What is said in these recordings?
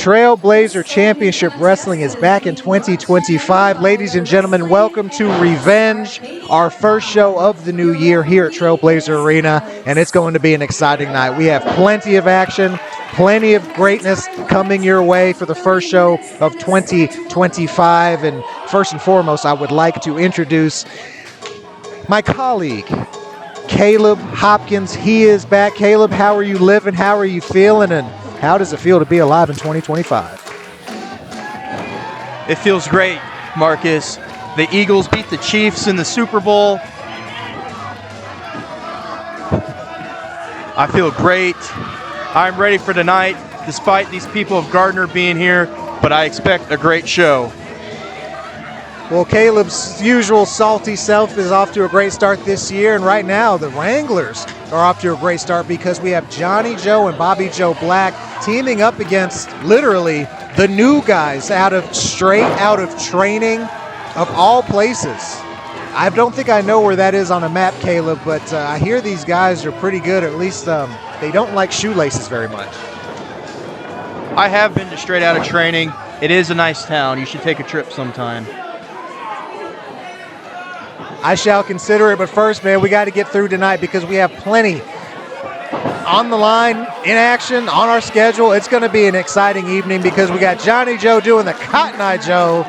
Trailblazer Championship Wrestling is back in 2025. Ladies and gentlemen, welcome to Revenge, our first show of the new year here at Trailblazer Arena, and it's going to be an exciting night. We have plenty of action, plenty of greatness coming your way for the first show of 2025. And first and foremost, I would like to introduce my colleague, Caleb Hopkins. He is back. Caleb, how are you living? How are you feeling? And how does it feel to be alive in 2025? It feels great, Marcus. The Eagles beat the Chiefs in the Super Bowl. I feel great. I'm ready for tonight, despite these people of Gardner being here, but I expect a great show. Well, Caleb's usual salty self is off to a great start this year, and right now the Wranglers are off to a great start because we have Johnny Joe and Bobby Joe Black teaming up against literally the new guys straight out of training of all places. I don't think I know where that is on a map, Caleb, but I hear these guys are pretty good, or at least they don't like shoelaces very much. I have been to straight out of training. It is a nice town. You should take a trip sometime. I shall consider it, but first, man, we got to get through tonight because we have plenty on the line, in action, on our schedule. It's going to be an exciting evening because we got Johnny Joe doing the Cotton Eye Joe.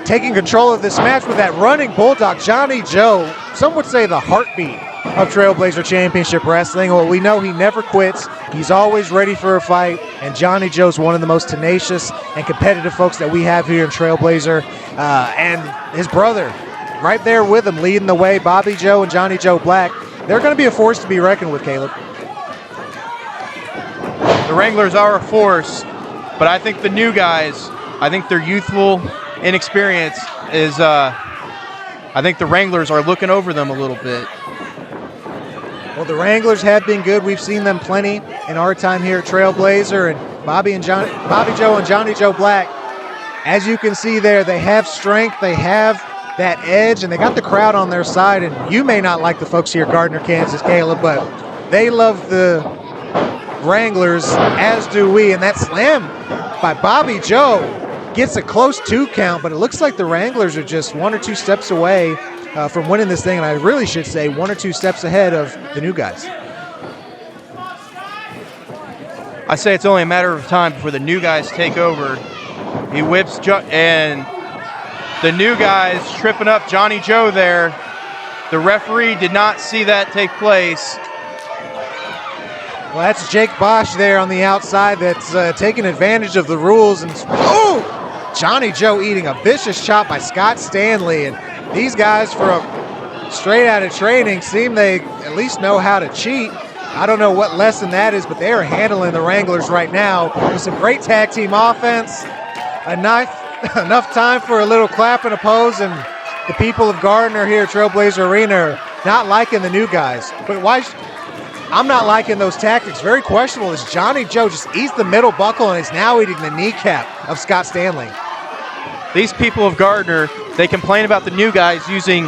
taking control of this match with that running bulldog, Johnny Joe. Some would say the heartbeat of Trailblazer Championship Wrestling. Well, we know he never quits. He's always ready for a fight, and Johnny Joe's one of the most tenacious and competitive folks that we have here in Trailblazer. And his brother, right there with him, leading the way, Bobby Joe and Johnny Joe Black. They're going to be a force to be reckoned with, Caleb. The Wranglers are a force, but I think the new guys, I think their youthful inexperience is, I think the Wranglers are looking over them a little bit. Well, the Wranglers have been good. We've seen them plenty in our time here at Trailblazer, and Bobby Joe and Johnny Joe Black, as you can see there, they have strength, they have that edge, and they got the crowd on their side. And you may not like the folks here at Gardner, Kansas, Caleb, but they love the Wranglers, as do we. And that slam by Bobby Joe gets a close 2 count, but it looks like the Wranglers are just 1 or 2 steps away from winning this thing, and I really should say 1 or 2 steps ahead of the new guys. I say it's only a matter of time before the new guys take over. He whips, and the new guys tripping up Johnny Joe there. The referee did not see that take place. Well, that's Jake Bosch there on the outside that's taking advantage of the rules. And Johnny Joe eating a vicious chop by Scott Stanley. And these guys, straight out of training, seem they at least know how to cheat. I don't know what lesson that is, but they are handling the Wranglers right now with some great tag team offense. Enough time for a little clap and a pose, and the people of Gardner here at Trailblazer Arena are not liking the new guys. But why? I'm not liking those tactics. Very questionable as Johnny Joe just eats the middle buckle and is now eating the kneecap of Scott Stanley. These people of Gardner, they complain about the new guys using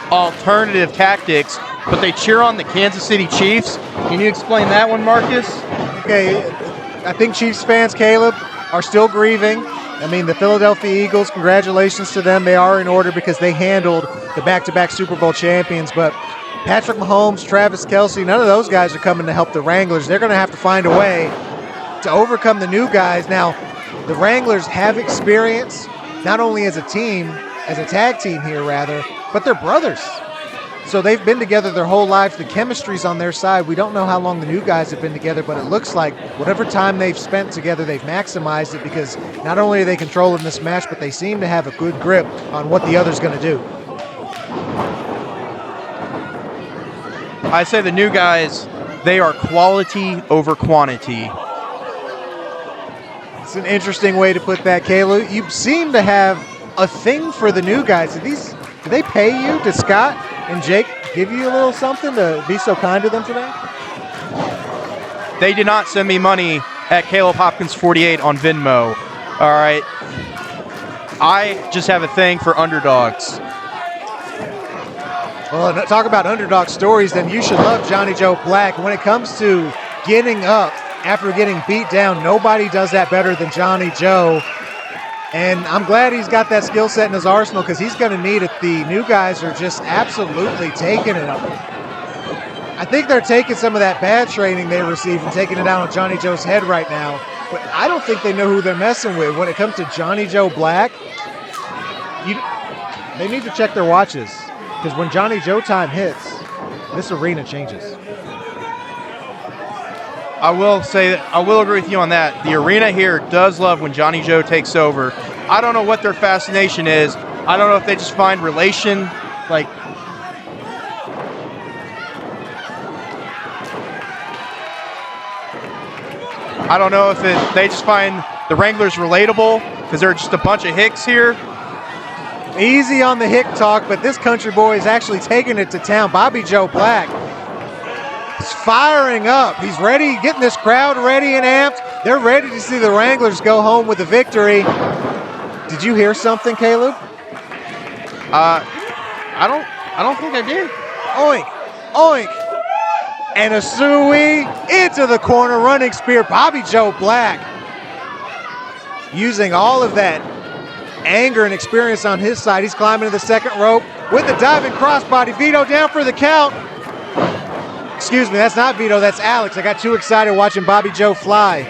alternative tactics, but they cheer on the Kansas City Chiefs. Can you explain that one, Marcus? Okay, I think Chiefs fans, Caleb, are still grieving. I mean, the Philadelphia Eagles, congratulations to them. They are in order because they handled the back-to-back Super Bowl champions, but Patrick Mahomes, Travis Kelce, none of those guys are coming to help the Wranglers. They're going to have to find a way to overcome the new guys. Now, the Wranglers have experience, not only as a team, as a tag team here rather, but they're brothers. So they've been together their whole lives. The chemistry's on their side. We don't know how long the new guys have been together, but it looks like whatever time they've spent together, they've maximized it because not only are they controlling this match, but they seem to have a good grip on what the other's going to do. I say the new guys, they are quality over quantity. It's an interesting way to put that, Caleb. You seem to have a thing for the new guys. Do they pay you? Did Scott and Jake give you a little something to be so kind to them today? They did not send me money at Caleb Hopkins 48 on Venmo. All right. I just have a thing for underdogs. Well, talk about underdog stories, then you should love Johnny Joe Black. When it comes to getting up after getting beat down, nobody does that better than Johnny Joe. And I'm glad he's got that skill set in his arsenal because he's going to need it. The new guys are just absolutely taking it up. I think they're taking some of that bad training they received and taking it out on Johnny Joe's head right now. But I don't think they know who they're messing with. When it comes to Johnny Joe Black, they need to check their watches. Because when Johnny Joe time hits, this arena changes. I will say that I will agree with you on that. The arena here does love when Johnny Joe takes over. I don't know what their fascination is. I don't know if they just find relation, like I don't know if they just find the Wranglers relatable because they're just a bunch of hicks here. Easy on the hick talk, but this country boy is actually taking it to town. Bobby Joe Black is firing up. He's ready, getting this crowd ready and amped. They're ready to see the Wranglers go home with a victory. Did you hear something, Caleb? I don't think I did. Oink, oink, and a suey into the corner, running spear. Bobby Joe Black using all of that anger and experience on his side. He's climbing to the second rope with a diving crossbody. Vito down for the count. Excuse me, that's not Vito, that's Alex. I got too excited watching Bobby Joe fly.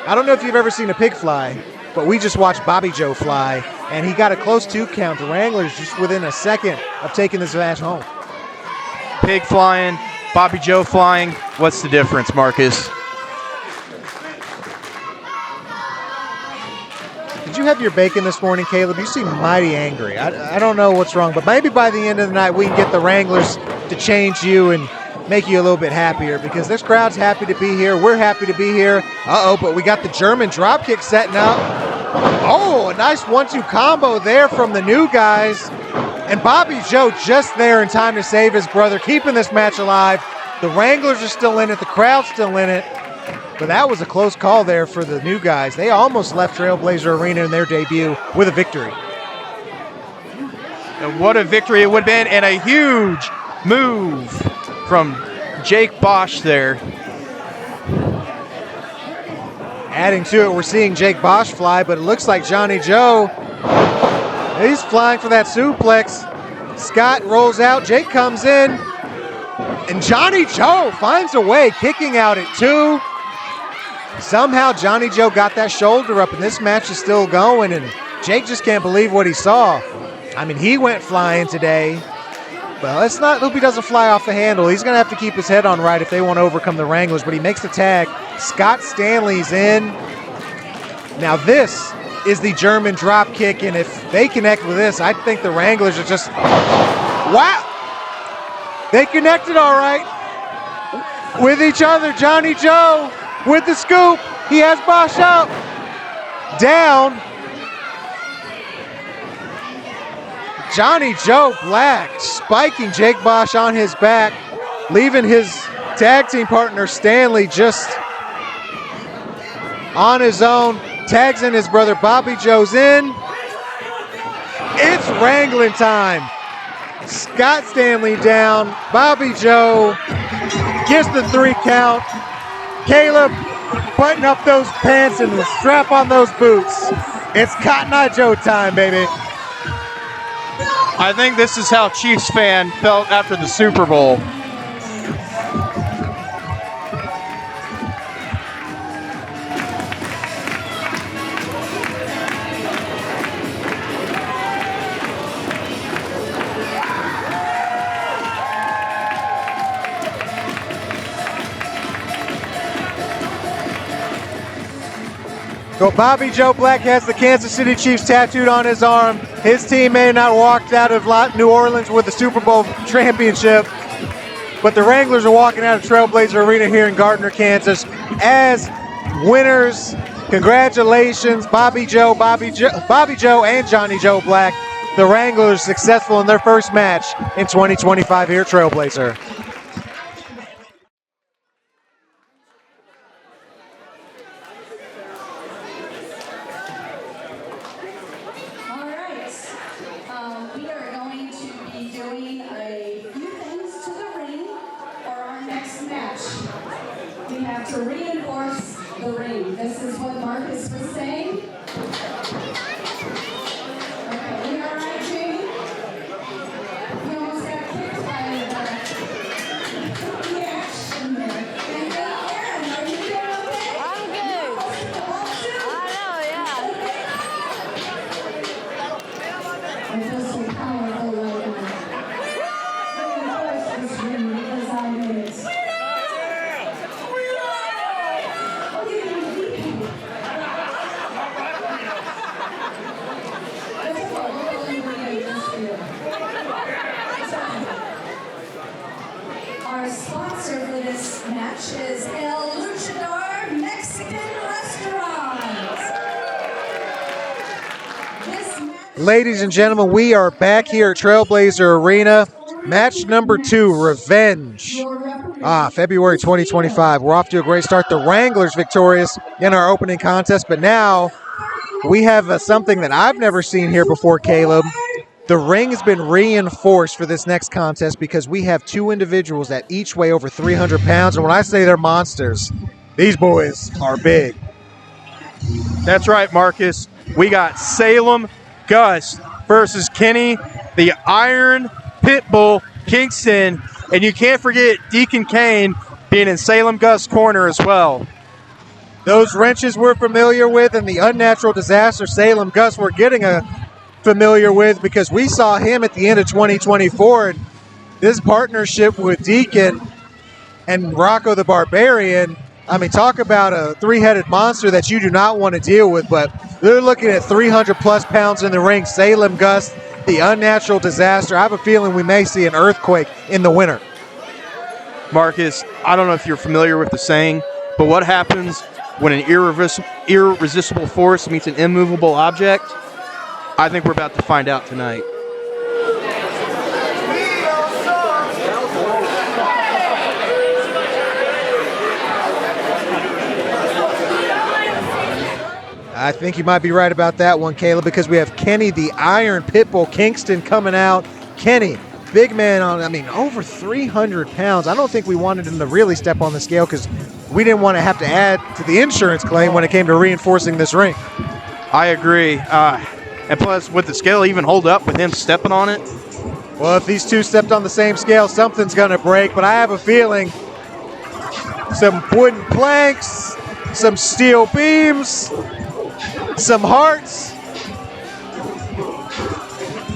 I don't know if you've ever seen a pig fly, but we just watched Bobby Joe fly. and he got a close 2 count. The Wranglers just within a second of taking this match home. Pig flying, Bobby Joe flying. What's the difference, Marcus? Did you have your bacon this morning, Caleb? You seem mighty angry. I don't know what's wrong, but maybe by the end of the night we can get the Wranglers to change you and make you a little bit happier, because this crowd's happy to be here. We're happy to be here. But we got the German dropkick setting up. Oh, a nice 1-2 combo there from the new guys. And Bobby Joe just there in time to save his brother, keeping this match alive. The Wranglers are still in it. The crowd's still in it. But that was a close call there for the new guys. They almost left Trailblazer Arena in their debut with a victory. And what a victory it would have been, and a huge move from Jake Bosch there. Adding to it, we're seeing Jake Bosch fly, but it looks like Johnny Joe, he's flying for that suplex. Scott rolls out, Jake comes in, and Johnny Joe finds a way, kicking out at 2. Somehow Johnny Joe got that shoulder up, and this match is still going, and Jake just can't believe what he saw. I mean, he went flying today. Well, let's not hope he doesn't fly off the handle. He's going to have to keep his head on right if they want to overcome the Wranglers, but he makes the tag. Scott Stanley's in. Now this is the German drop kick, and if they connect with this, I think the Wranglers are just, wow! They connected all right with each other. Johnny Joe with the scoop. He has Bosch up. Down. Johnny Joe Black spiking Jake Bosch on his back, leaving his tag team partner Stanley just on his own. Tags in his brother. Bobby Joe's in. It's wrangling time. Scott Stanley down. Bobby Joe gets the 3 count. Caleb, button up those pants and strap on those boots. It's Cotton Eye Joe time, baby. I think this is how Chiefs fan felt after the Super Bowl. So Bobby Joe Black has the Kansas City Chiefs tattooed on his arm. His team may not have walked out of New Orleans with the Super Bowl championship, but the Wranglers are walking out of Trailblazer Arena here in Gardner, Kansas as winners. Congratulations, Bobby Joe, and Johnny Joe Black. The Wranglers successful in their first match in 2025 here at Trailblazer. Ladies and gentlemen, we are back here at Trailblazer Arena. Match number 2, Revenge. February 2025. We're off to a great start. The Wranglers victorious in our opening contest, but now we have something that I've never seen here before, Caleb. The ring has been reinforced for this next contest because we have 2 individuals that each weigh over 300 pounds, and when I say they're monsters, these boys are big. That's right, Marcus. We got Salem GUST versus Kenny, the Iron Pitbull Kingston, and you can't forget Deacon Kane being in Salem GUST corner as well. Those wrenches we're familiar with and the unnatural disaster Salem GUST, we're getting a familiar with because we saw him at the end of 2024. And this partnership with Deacon and ROCCO the Barbarian, I mean, talk about a three-headed monster that you do not want to deal with, but they're looking at 300-plus pounds in the ring. SALUM GUST, the unnatural disaster. I have a feeling we may see an earthquake in the winter. Marcus, I don't know if you're familiar with the saying, but what happens when an irresistible force meets an immovable object? I think we're about to find out tonight. I think you might be right about that one, Caleb, because we have Kenny, the Iron Pitbull Kingston, coming out. Kenny, big man on, I mean, over 300 pounds. I don't think we wanted him to really step on the scale because we didn't want to have to add to the insurance claim when it came to reinforcing this ring. I agree. And plus, would the scale even hold up with him stepping on it? Well, if these two stepped on the same scale, something's going to break, but I have a feeling some wooden planks, some steel beams, some hearts.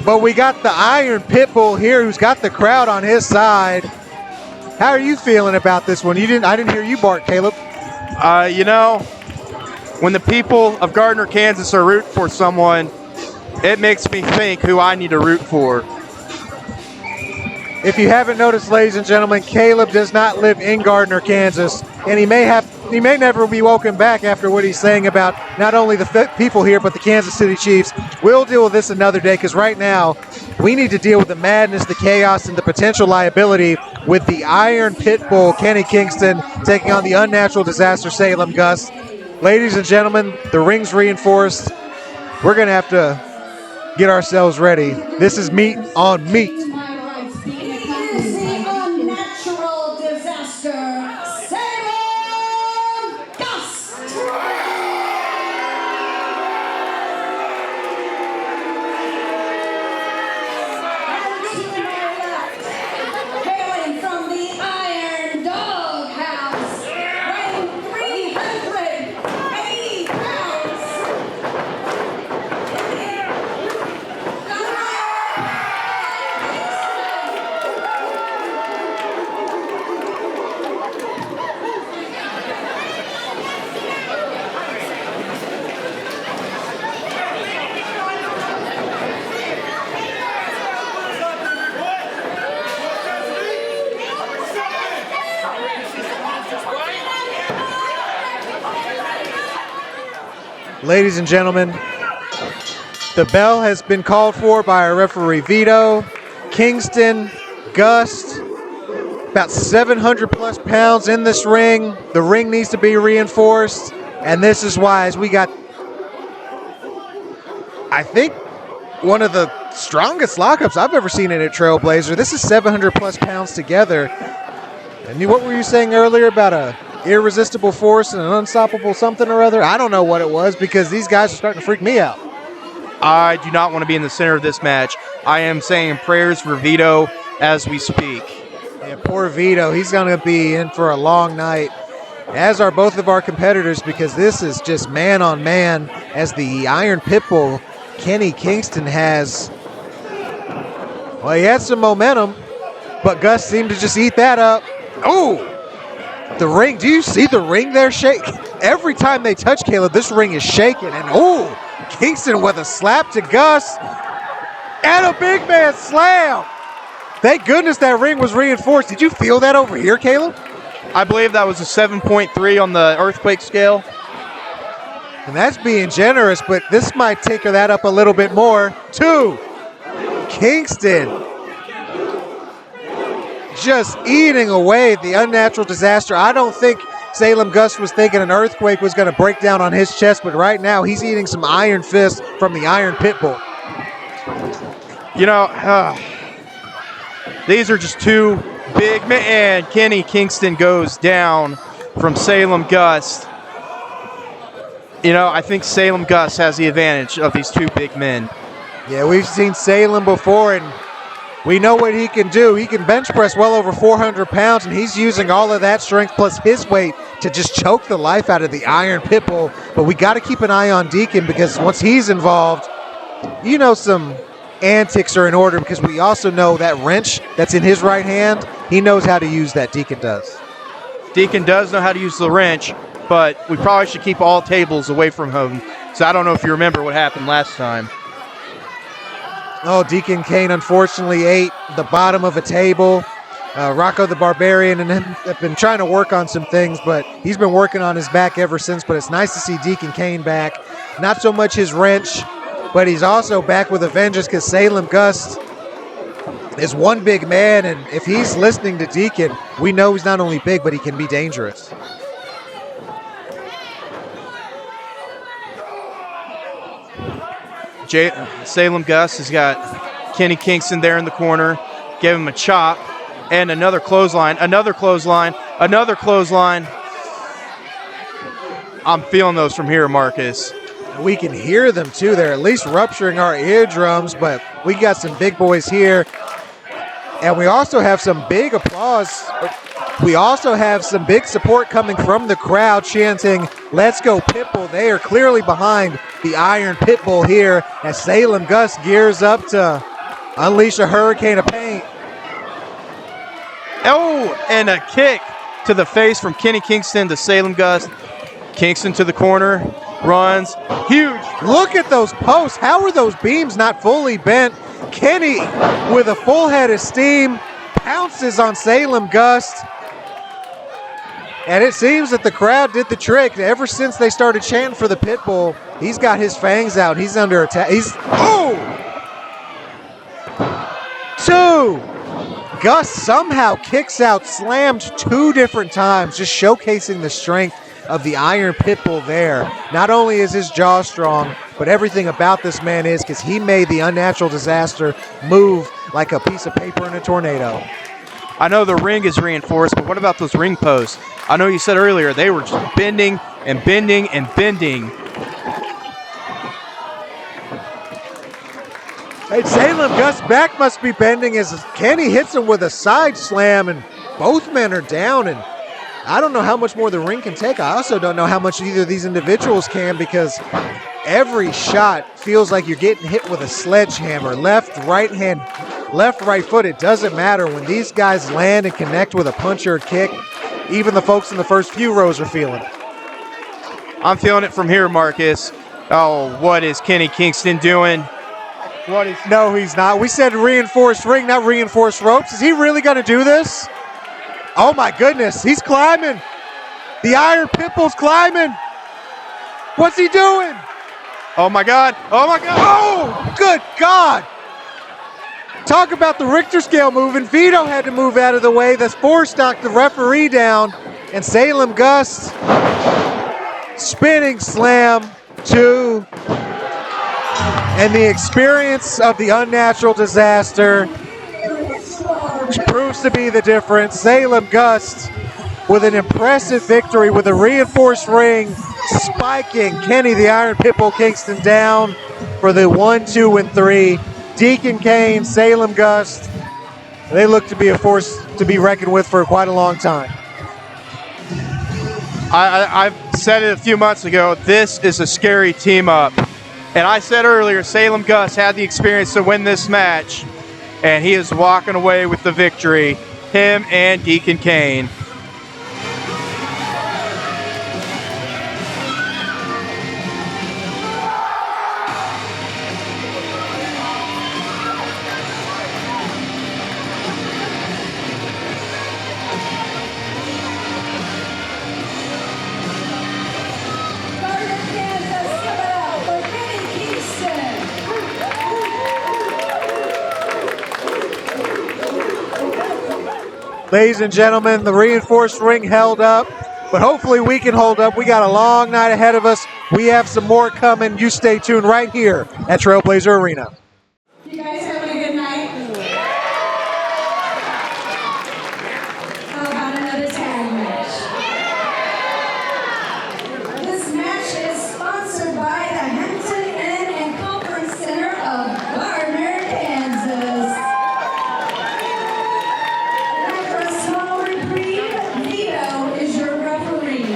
But we got the Iron Pitbull here who's got the crowd on his side. How are you feeling about this one? I didn't hear you bark, Caleb. You know, when the people of Gardner, Kansas are rooting for someone, it makes me think who I need to root for. If you haven't noticed, ladies and gentlemen, Caleb does not live in Gardner, Kansas, and he may never be woken back after what he's saying about not only the people here, but the Kansas City Chiefs. We'll deal with this another day because right now we need to deal with the madness, the chaos, and the potential liability with the Iron Pitbull, Kenny Kingston, taking on the unnatural disaster, SALUM GUST. Ladies and gentlemen, the ring's reinforced. We're going to have to get ourselves ready. This is meat on meat. Ladies and gentlemen, the bell has been called for by our referee Vito. Kingston, GUST, about 700-plus pounds in this ring. The ring needs to be reinforced, and this is why, as we got, I think, one of the strongest lockups I've ever seen in a Trailblazer. This is 700-plus pounds together. And what were you saying earlier about a irresistible force and an unstoppable something or other? I don't know what it was because these guys are starting to freak me out. I do not want to be in the center of this match. I am saying prayers for Vito as we speak. Yeah, poor Vito. He's going to be in for a long night, as are both of our competitors, because this is just man on man as the Iron Pitbull, Kenny Kingston, has, well, he had some momentum, but GUST seemed to just eat that up. Oh! The ring, do you see the ring there shake? Every time they touch Caleb, this ring is shaking. And oh, Kingston with a slap to GUST. And a big man slam. Thank goodness that ring was reinforced. Did you feel that over here, Caleb? I believe that was a 7.3 on the earthquake scale. And that's being generous, but this might take that up a little bit more. 2. Kingston just eating away the unnatural disaster. I don't think SALUM GUST was thinking an earthquake was going to break down on his chest, but right now he's eating some iron fists from the Iron Pitbull. You know, these are just two big men. And Kenny Kingston goes down from SALUM GUST. You know, I think SALUM GUST has the advantage of these two big men. Yeah, we've seen SALUM before, and we know what he can do. He can bench press well over 400 pounds, and he's using all of that strength plus his weight to just choke the life out of the Iron Pitbull. But we got to keep an eye on Deacon because once he's involved, you know, some antics are in order because we also know that wrench that's in his right hand, he knows how to use that, Deacon does. Deacon does know how to use the wrench, but we probably should keep all tables away from him. So I don't know if you remember what happened last time. Oh, Deacon Kane unfortunately ate the bottom of a table. Rocco the Barbarian and him have been trying to work on some things, but he's been working on his back ever since. But it's nice to see Deacon Kane back. Not so much his wrench, but he's also back with a vengeance because Salem GUST is one big man, and if he's listening to Deacon, we know he's not only big, but he can be dangerous. Salem GUST has got Kenny Kingston there in the corner. Give him a chop and another clothesline, another clothesline, another clothesline. I'm feeling those from here, Marcus. We can hear them too. They're at least rupturing our eardrums, but we got some big boys here. And we also have some big applause. We also have some big support coming from the crowd chanting, "Let's go Pitbull." They are clearly behind the Iron Pitbull here as Salem GUST gears up to unleash a hurricane of pain. Oh, and a kick to the face from Kenny Kingston to Salem GUST. Kingston to the corner, runs, huge. Look at those posts. How are those beams not fully bent? Kenny, with a full head of steam, pounces on Salem GUST. And it seems that the crowd did the trick. Ever since they started chanting for the Pitbull, he's got his fangs out. He's under attack. Two. GUST somehow kicks out, slammed 2 different times, just showcasing the strength of the Iron Pitbull there. Not only is his jaw strong, but everything about this man is, because he made the Unnatural Disaster move like a piece of paper in a tornado. I know the ring is reinforced, but what about those ring posts? I know you said earlier they were just bending and bending and bending. Hey, Salem GUST back must be bending as Kenny hits him with a side slam, and both men are down, and I don't know how much more the ring can take. I also don't know how much either of these individuals can, because every shot feels like you're getting hit with a sledgehammer. Left, right hand, left, right foot, it doesn't matter. When these guys land and connect with a punch or a kick, even the folks in the first few rows are feeling it. I'm feeling it from here, Marcus. Oh, what is Kenny Kingston doing? No, he's not. We said reinforced ring, not reinforced ropes. Is he really going to do this? Oh my goodness, he's climbing. The Iron Pitbull's climbing. What's he doing? Oh my God, oh my God. Oh, good God. Talk about the Richter scale moving. Vito had to move out of the way. That's force knocked the referee down. And Salem GUST, spinning slam, 2. And the experience of the Unnatural Disaster proves to be the difference. Salem GUST with an impressive victory with a reinforced ring, spiking Kenny the Iron Pitbull Kingston down for the 1, 2, and 3. Deacon Kane, Salem GUST, they look to be a force to be reckoned with for quite a long time. I've said it a few months ago, this is a scary team up. And I said earlier, Salem GUST had the experience to win this match, and he is walking away with the victory, him and Deacon Kane. Ladies and gentlemen, the reinforced ring held up, but hopefully we can hold up. We got a long night ahead of us. We have some more coming. You stay tuned right here at Trailblazer Arena. You guys having a good night? How about another tag match? This match is sponsored by the Hampton Inn and Conference Center of Gardner, Kansas. And for a small reprieve, Vito is your referee.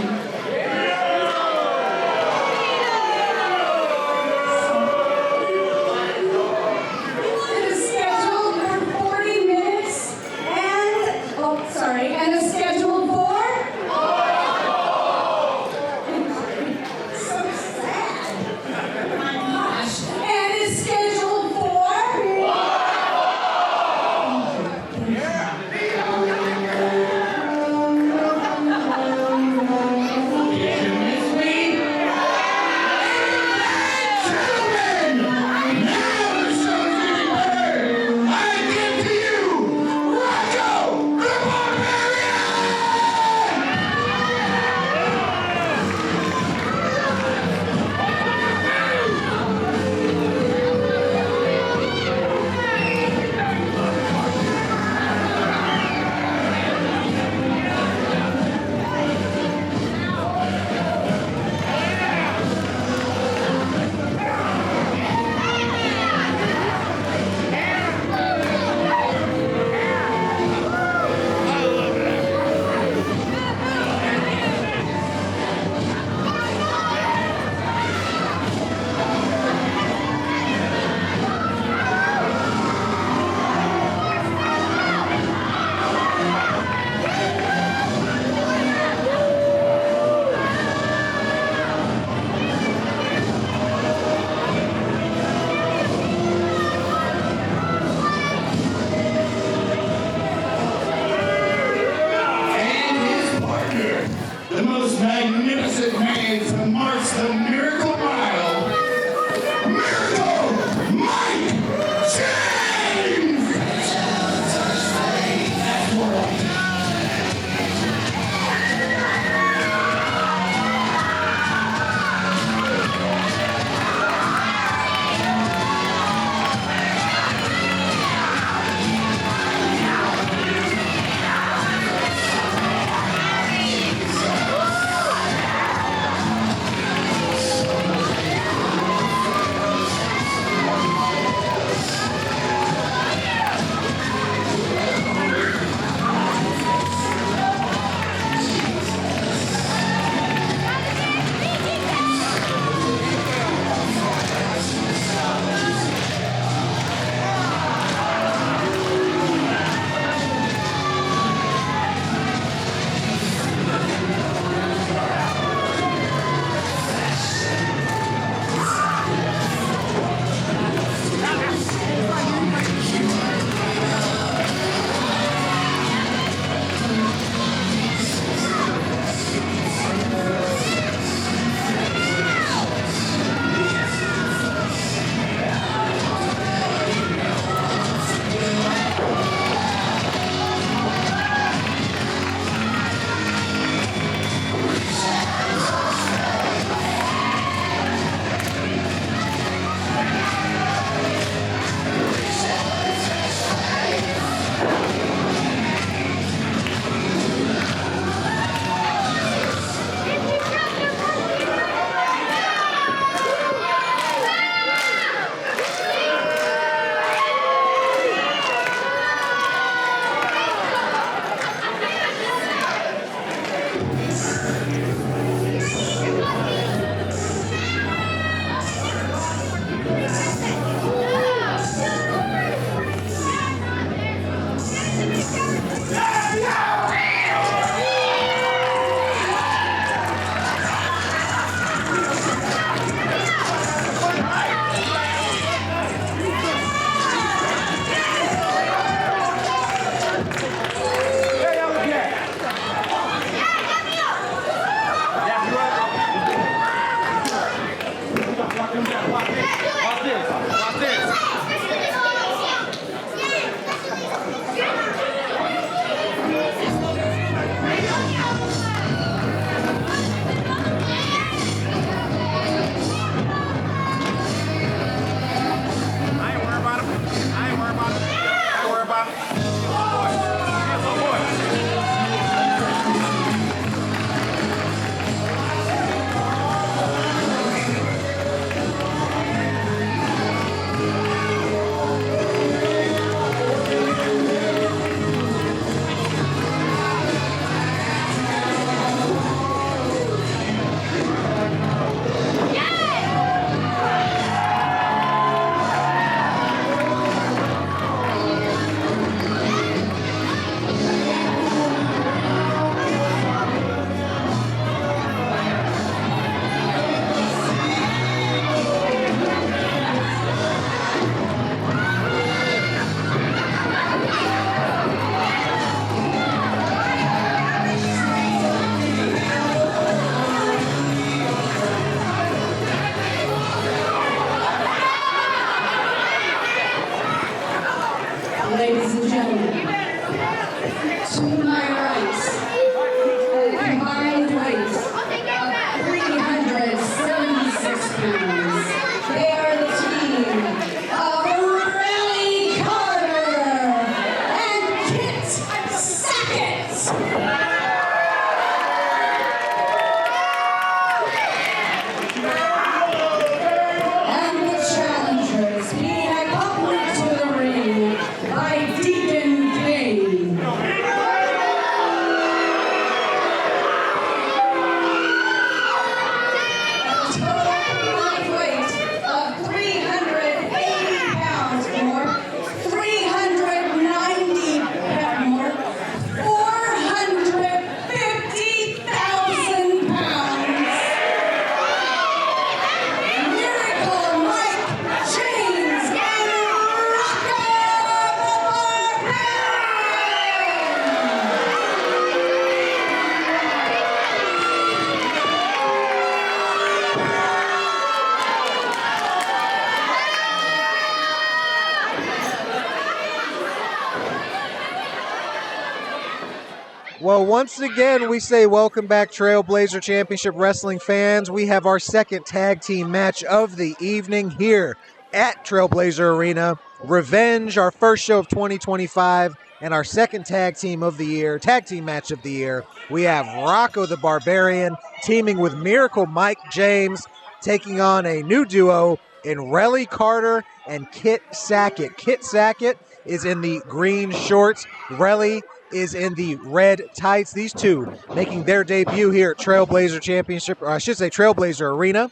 champions. They are the team of RELLIE and KIT SACKETT. And the challengers being accompanied to the ring by Deacon Kane. A total body weight of 380 pounds more, 390 pounds more, 450,000 pounds. Miracle Mike James and ROCCO the Well, once again, we say welcome back, Trailblazer Championship Wrestling fans. We have our second tag team match of the evening here at Trailblazer Arena. Revenge, our first show of 2025, and our second tag team of the year, tag team match of the year. We have ROCCO the Barbarian teaming with Miracle Mike James, taking on a new duo in RELLIE Carter and KIT SACKETT. KIT SACKETT is in the green shorts. RELLIE is in the red tights. These two making their debut here at Trailblazer Championship, or I should say Trailblazer Arena,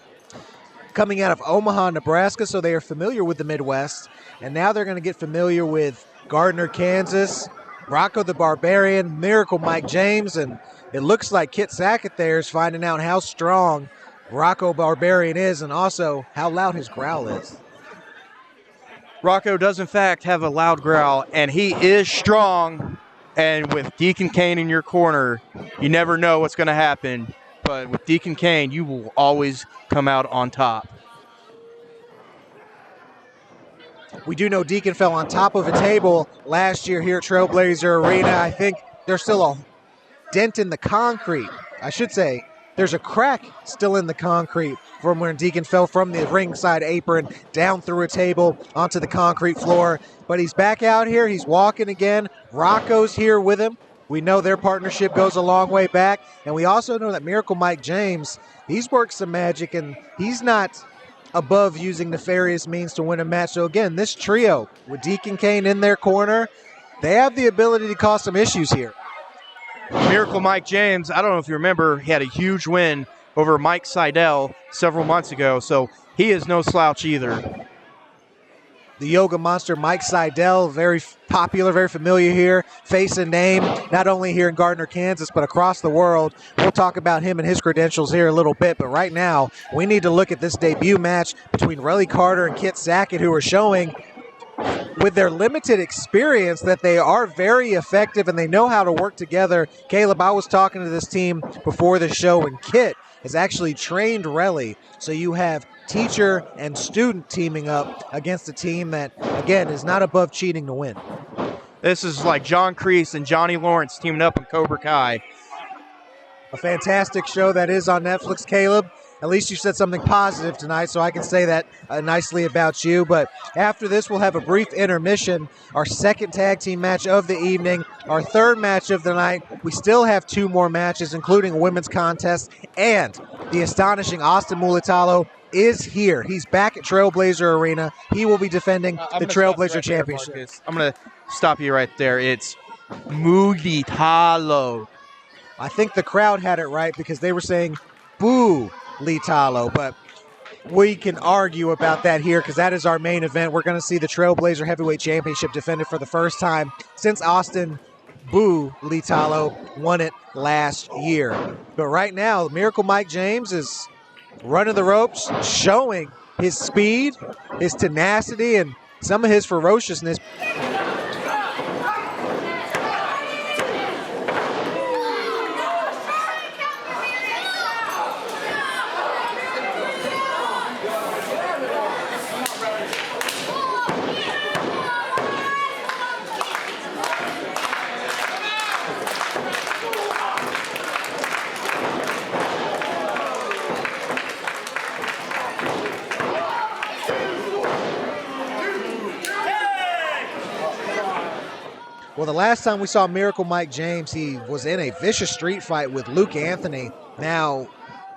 coming out of Omaha, Nebraska, so they are familiar with the Midwest. And now they're going to get familiar with Gardner, Kansas, ROCCO the Barbarian, Miracle Mike James, and it looks like KIT SACKETT there is finding out how strong ROCCO Barbarian is and also how loud his growl is. ROCCO does, in fact, have a loud growl, and he is strong. And with Deacon Kane in your corner, you never know what's going to happen. But with Deacon Kane, you will always come out on top. We do know Deacon fell on top of a table last year here at Trailblazer Arena. I think there's still a dent in the concrete. I should say there's a crack still in the concrete from when Deacon fell from the ringside apron down through a table onto the concrete floor. But he's back out here. He's walking again. ROCCO's here with him. We know their partnership goes a long way back. And we also know that Miracle Mike James, he's worked some magic, and he's not above using nefarious means to win a match. So again, this trio with Deacon Kane in their corner, they have the ability to cause some issues here. Miracle Mike James, I don't know if you remember, he had a huge win over Mike SYDAL several months ago, so he is no slouch either. The yoga monster Mike SYDAL, very popular, very familiar here, face and name, not only here in Gardner, Kansas, but across the world. We'll talk about him and his credentials here a little bit, but right now we need to look at this debut match between RELLIE Carter and KIT SACKETT, who are showing with their limited experience that they are very effective and they know how to work together. Caleb, I was talking to this team before the show, and KIT has actually trained RELLIE, so you have teacher and student teaming up against a team that, again, is not above cheating to win. This is like John Kreese and Johnny Lawrence teaming up in Cobra Kai. A fantastic show that is on Netflix, Caleb. At least you said something positive tonight, so I can say that nicely about you. But after this, we'll have a brief intermission, our second tag team match of the evening, our third match of the night. We still have two more matches, including a women's contest, and the astonishing Austin Mulitalo is here. He's back at Trailblazer Arena. He will be defending the Trailblazer Championship. I'm going to stop you right there. It's Mulitalo. I think the crowd had it right because they were saying, boo, Litalo, but we can argue about that here because that is our main event. We're going to see the Trailblazer Heavyweight Championship defended for the first time since Austin Boo Litalo won it last year. But right now, Miracle Mike James is running the ropes, showing his speed, his tenacity, and some of his ferociousness. Well, the last time we saw Miracle Mike James, he was in a vicious street fight with Luke Anthony. Now,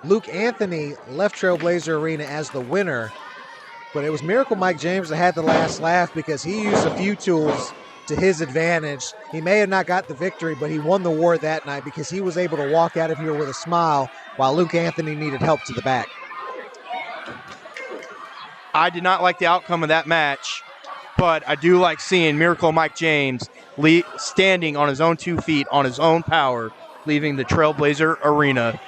Luke Anthony left Trailblazer Arena as the winner, but it was Miracle Mike James that had the last laugh because he used a few tools to his advantage. He may have not got the victory, but he won the war that night because he was able to walk out of here with a smile while Luke Anthony needed help to the back. I did not like the outcome of that match, but I do like seeing Miracle Mike James standing on his own 2 feet, on his own power, leaving the Trailblazer Arena.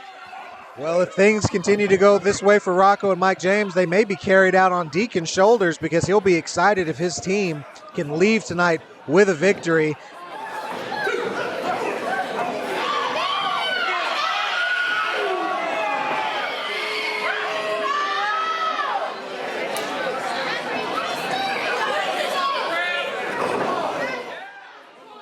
Well, if things continue to go this way for Rocco and Mike James, they may be carried out on Deacon's shoulders because he'll be excited if his team can leave tonight with a victory.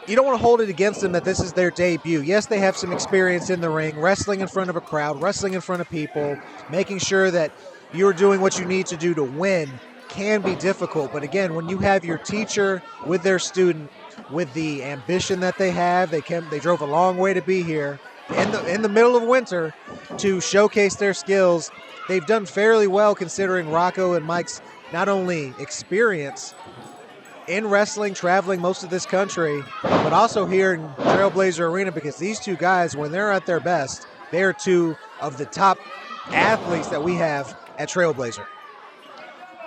You don't want to hold it against them that this is their debut. Yes, they have some experience in the ring, wrestling in front of a crowd, wrestling in front of people, making sure that you're doing what you need to do to win can be difficult. But again, when you have your teacher with their student, with the ambition that they have, they drove a long way to be here in the middle of winter to showcase their skills. They've done fairly well considering Rocco and Mike's not only experience in wrestling, traveling most of this country, but also here in Trailblazer Arena, because these two guys, when they're at their best, they're two of the top athletes that we have at Trailblazer.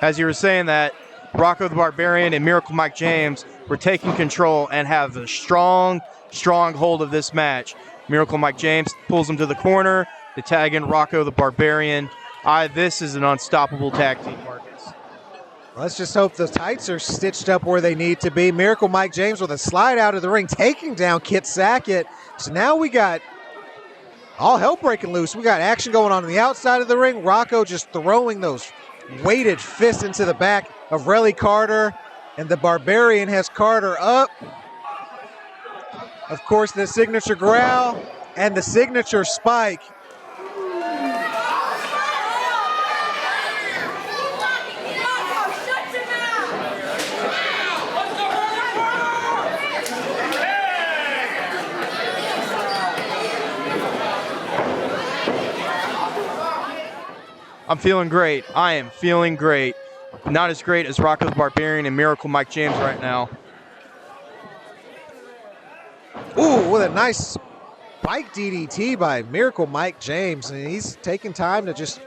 As you were saying that, Rocco the Barbarian and Miracle Mike James were taking control and have a strong hold of this match. Miracle Mike James pulls him to the corner. They tag in Rocco the Barbarian. This is an unstoppable tag team, Marcus. Let's just hope the tights are stitched up where they need to be. Miracle Mike James with a slide out of the ring, taking down Kit Sackett. So now we got all hell breaking loose. We got action going on the outside of the ring. Rocco just throwing those weighted fists into the back of Rellie Carter. And the Barbarian has Carter up. Of course, the signature growl and the signature spike. I'm feeling great. I am feeling great. Not as great as Rocco the Barbarian and Miracle Mike James right now. Ooh, with a nice spike DDT by Miracle Mike James. And he's taking time to just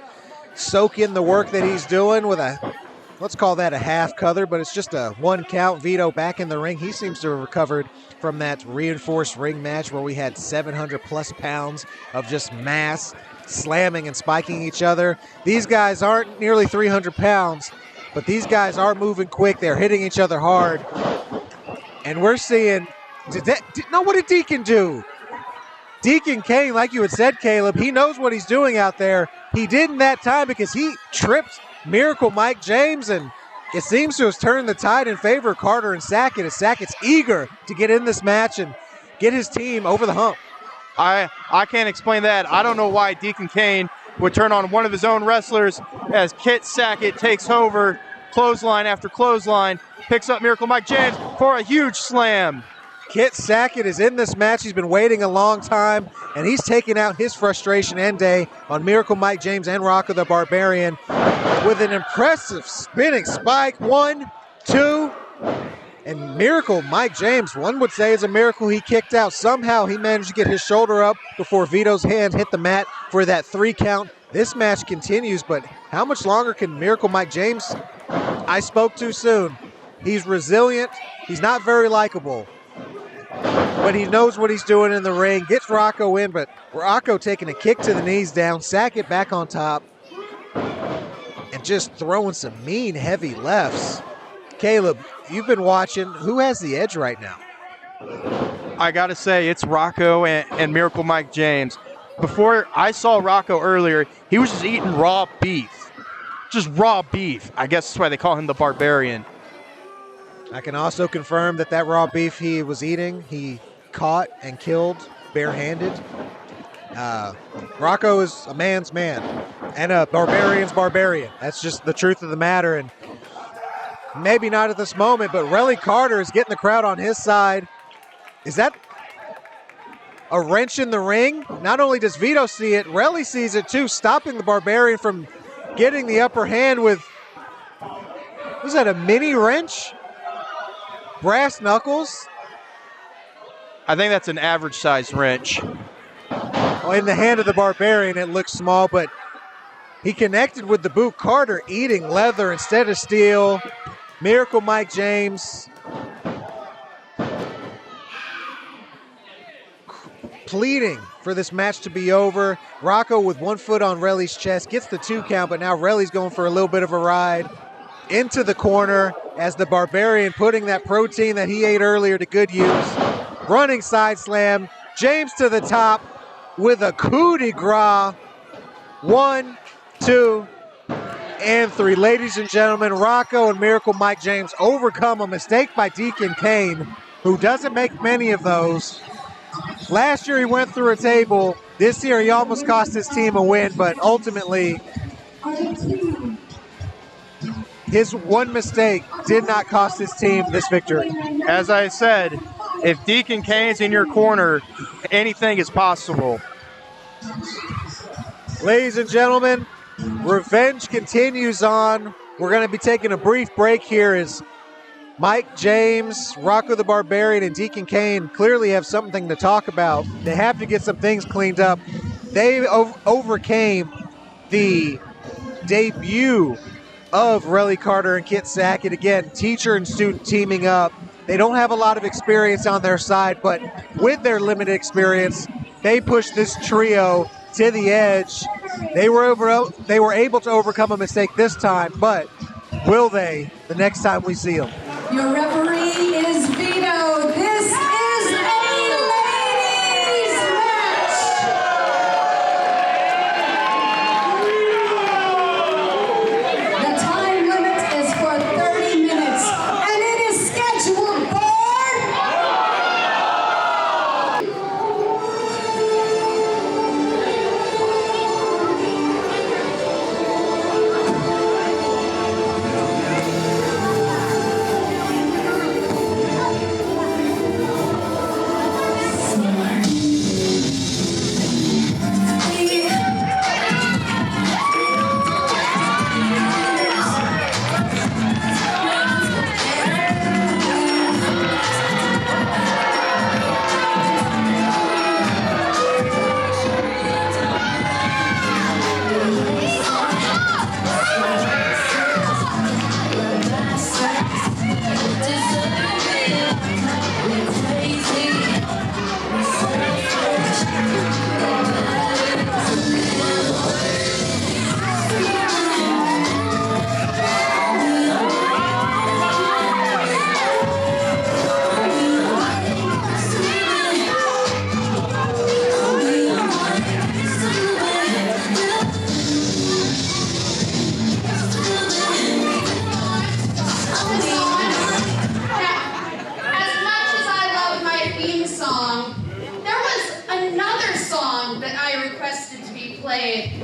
soak in the work that he's doing with a, let's call that a half color, but it's just a 1 count. Vito back in the ring. He seems to have recovered from that reinforced ring match where we had 700 plus pounds of just mass slamming and spiking each other. These guys aren't nearly 300 pounds, but these guys are moving quick. They're hitting each other hard. And we're seeing, what did Deacon do? Deacon Kane, like you had said, Caleb, he knows what he's doing out there. He didn't that time because he tripped Miracle Mike James, and it seems to have turned the tide in favor of Carter and Sackett, as Sackett's eager to get in this match and get his team over the hump. I can't explain that. I don't know why Deacon Kane would turn on one of his own wrestlers as Kit Sackett takes over, clothesline after clothesline, picks up Miracle Mike James for a huge slam. Kit Sackett is in this match. He's been waiting a long time, and he's taking out his frustration and day on Miracle Mike James and Rocco the Barbarian with an impressive spinning spike. 1, 2, and Miracle Mike James, one would say is a miracle he kicked out. Somehow he managed to get his shoulder up before Vito's hand hit the mat for that 3 count. This match continues, but how much longer can Miracle Mike James? I spoke too soon. He's resilient. He's not very likable, but he knows what he's doing in the ring. Gets Rocco in, but Rocco taking a kick to the knees down. Sackett back on top and just throwing some mean, heavy lefts. Caleb, you've been watching. Who has the edge right now? I got to say, it's Rocco and Miracle Mike James. Before I saw Rocco earlier, he was just eating raw beef. Just raw beef. I guess that's why they call him the Barbarian. I can also confirm that raw beef he was eating, he caught and killed barehanded. Rocco is a man's man and a barbarian's barbarian. That's just the truth of the matter. And maybe not at this moment, but Rellie Carter is getting the crowd on his side. Is that a wrench in the ring? Not only does Vito see it, Rellie sees it too, stopping the Barbarian from getting the upper hand with, was that a mini wrench? Brass knuckles? I think that's an average size wrench. Well, in the hand of the Barbarian, it looks small, but he connected with the boot. Carter eating leather instead of steel. Miracle Mike James pleading for this match to be over. Rocco with 1 foot on Rellie's chest gets the 2 count, but now Rellie's going for a little bit of a ride into the corner as the Barbarian putting that protein that he ate earlier to good use. Running side slam. James to the top with a coup de grace. 1, 2, and 3. Ladies and gentlemen, Rocco and Miracle Mike James overcome a mistake by Deacon Kane, who doesn't make many of those. Last year he went through a table. This year he almost cost his team a win, but ultimately his one mistake did not cost his team this victory. As I said, if Deacon Kane's in your corner, anything is possible. Ladies and gentlemen, revenge continues on. We're going to be taking a brief break here as Mike James, Rocco the Barbarian, and Deacon Kane clearly have something to talk about. They have to get some things cleaned up. They overcame the debut of Rellie Carter and Kit Sackett. Again, teacher and student teaming up. They don't have a lot of experience on their side, but with their limited experience, they pushed this trio to the edge. They were able to overcome a mistake this time, but will they the next time we see them? Your referee is Vito. This is a ladies' match. The time limit is for 30 minutes, and it is scheduled for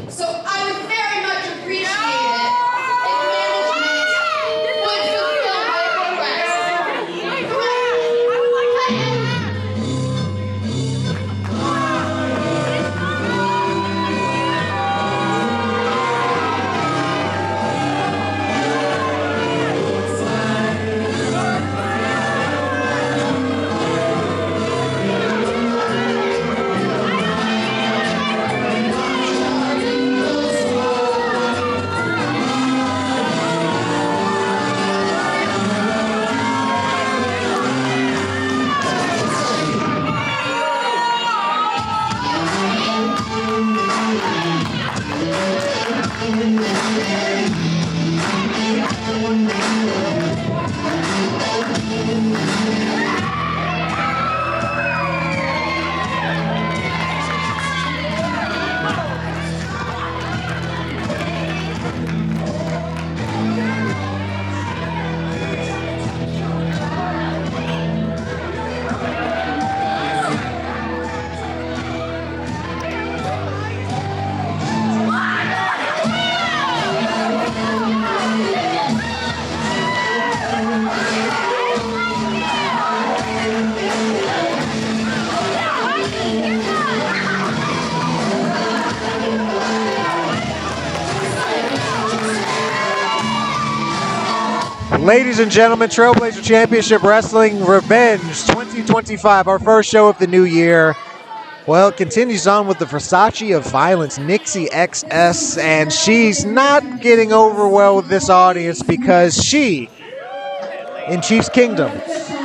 so I would very much appreciate it if management would fulfill my Ladies and gentlemen, Trailblazer Championship Wrestling Revenge 2025, our first show of the new year. Well, it continues on with the Versace of Violence, NIXI XS, and she's not getting over well with this audience because she, in Chiefs Kingdom,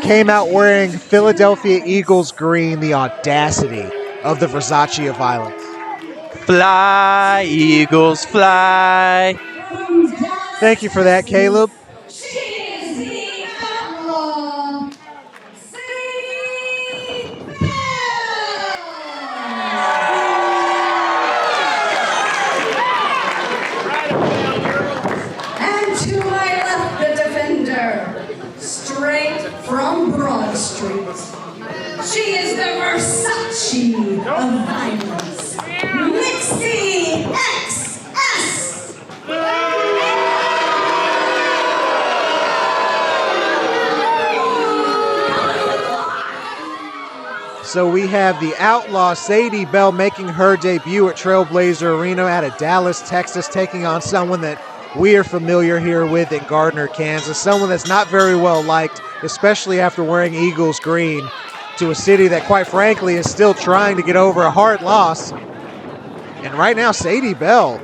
came out wearing Philadelphia Eagles green, the audacity of the Versace of Violence. Fly, Eagles, fly. Thank you for that, Caleb. She is the outlaw, SADIE And to my left, the defender, straight from Broad Street. She is the Versace of Violence, NIXI XS. So we have the outlaw SADIE Bell making her debut at Trailblazer Arena out of Dallas, Texas, taking on someone that we are familiar here with in Gardner, Kansas, someone that's not very well liked, especially after wearing Eagles green to a city that, quite frankly, is still trying to get over a hard loss. And right now, SADIE Bell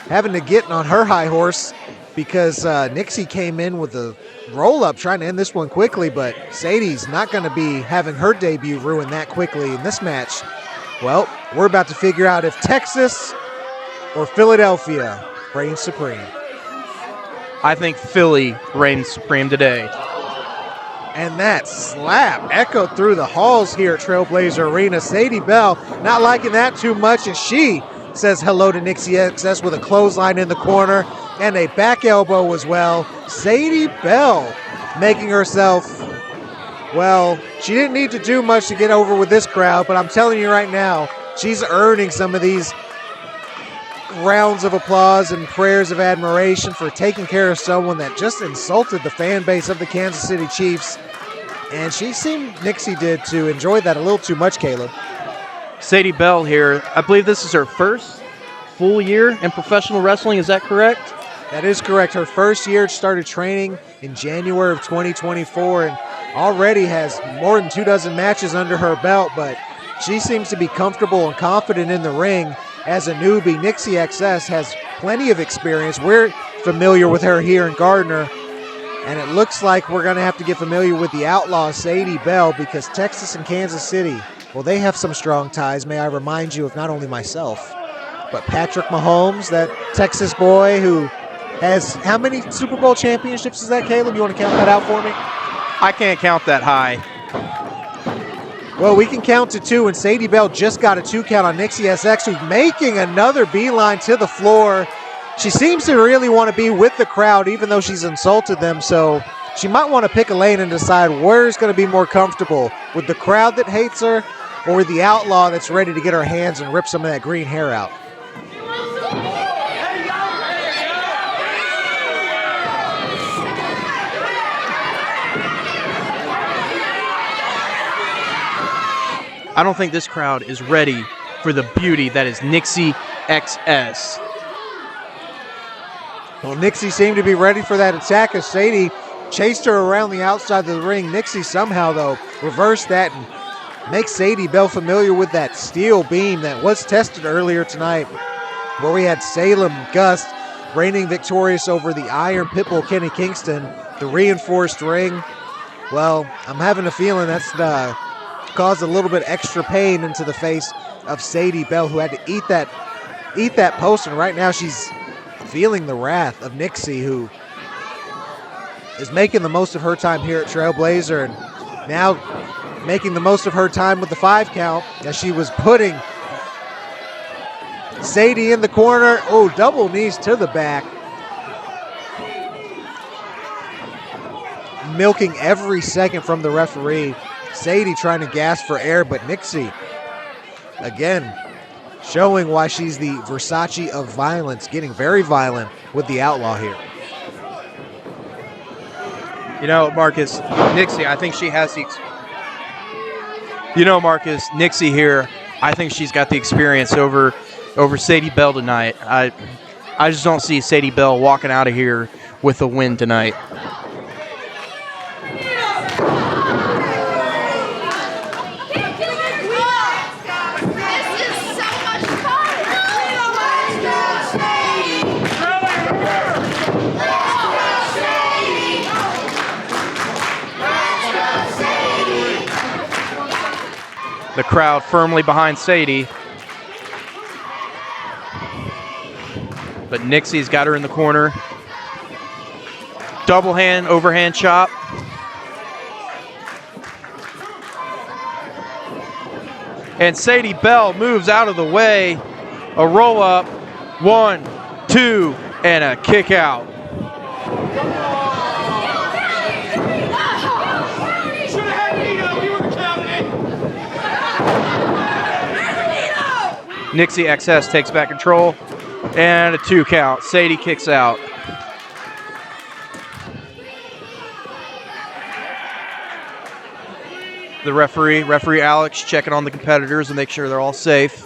having to get on her high horse because NIXI came in with a roll-up trying to end this one quickly, but SADIE's not going to be having her debut ruined that quickly in this match. Well, we're about to figure out if Texas or Philadelphia reigns supreme. I think Philly reigns supreme today. And that slap echoed through the halls here at Trailblazer Arena. SADIE Bell not liking that too much, and she says hello to NIXI XS with a clothesline in the corner and a back elbow as well. SADIE Bell making herself, well, she didn't need to do much to get over with this crowd, but I'm telling you right now, she's earning some of these rounds of applause and prayers of admiration for taking care of someone that just insulted the fan base of the Kansas City Chiefs. And she seemed, NIXI did, to enjoy that a little too much, Caleb. SADIE Bell here, I believe this is her first full year in professional wrestling, is that correct? That is correct. Her first year started training in January of 2024 and already has more than 24 matches under her belt, but she seems to be comfortable and confident in the ring as a newbie. NIXI XS has plenty of experience. We're familiar with her here in Gardner, and it looks like we're going to have to get familiar with the outlaw SADIE Bell because Texas and Kansas City, well, they have some strong ties. May I remind you of not only myself, but Patrick Mahomes, that Texas boy who has how many Super Bowl championships is that, Caleb? You want to count that out for me? I can't count that high. Well, we can count to 2, and SADIE Bell just got a 2 count on NIXI XS, who's making another beeline to the floor. She seems to really want to be with the crowd, even though she's insulted them, so she might want to pick a lane and decide where's going to be more comfortable, with the crowd that hates her or with the outlaw that's ready to get her hands and rip some of that green hair out. I don't think this crowd is ready for the beauty that is NIXI XS. Well, NIXI seemed to be ready for that attack as SADIE chased her around the outside of the ring. NIXI somehow, though, reversed that and makes SADIE Bell familiar with that steel beam that was tested earlier tonight, where we had SALUM GUST reigning victorious over the Iron Pitbull Kenny Kingston, the reinforced ring. Well, I'm having a feeling that's caused a little bit extra pain into the face of SADIE Bell, who had to eat that post, and right now she's feeling the wrath of NIXI, who is making the most of her time here at Trailblazer and now making the most of her time with the 5 count as she was putting SADIE in the corner. Oh, double knees to the back. Milking every second from the referee. SADIE trying to gasp for air, but NIXI, again, showing why she's the Versace of violence, getting very violent with the outlaw here. You know, Marcus, NIXI, I think she has the... NIXI here, I think she's got the experience over SADIE Bell tonight. I just don't see SADIE Bell walking out of here with a win tonight. The crowd firmly behind Sadie. But NIXI's got her in the corner. Double hand, overhand chop. And Sadie Belle moves out of the way. A roll up, 1, 2, and a kick out. NIXI XS takes back control, and a 2 count. Sadie kicks out. The referee Alex, checking on the competitors and make sure they're all safe.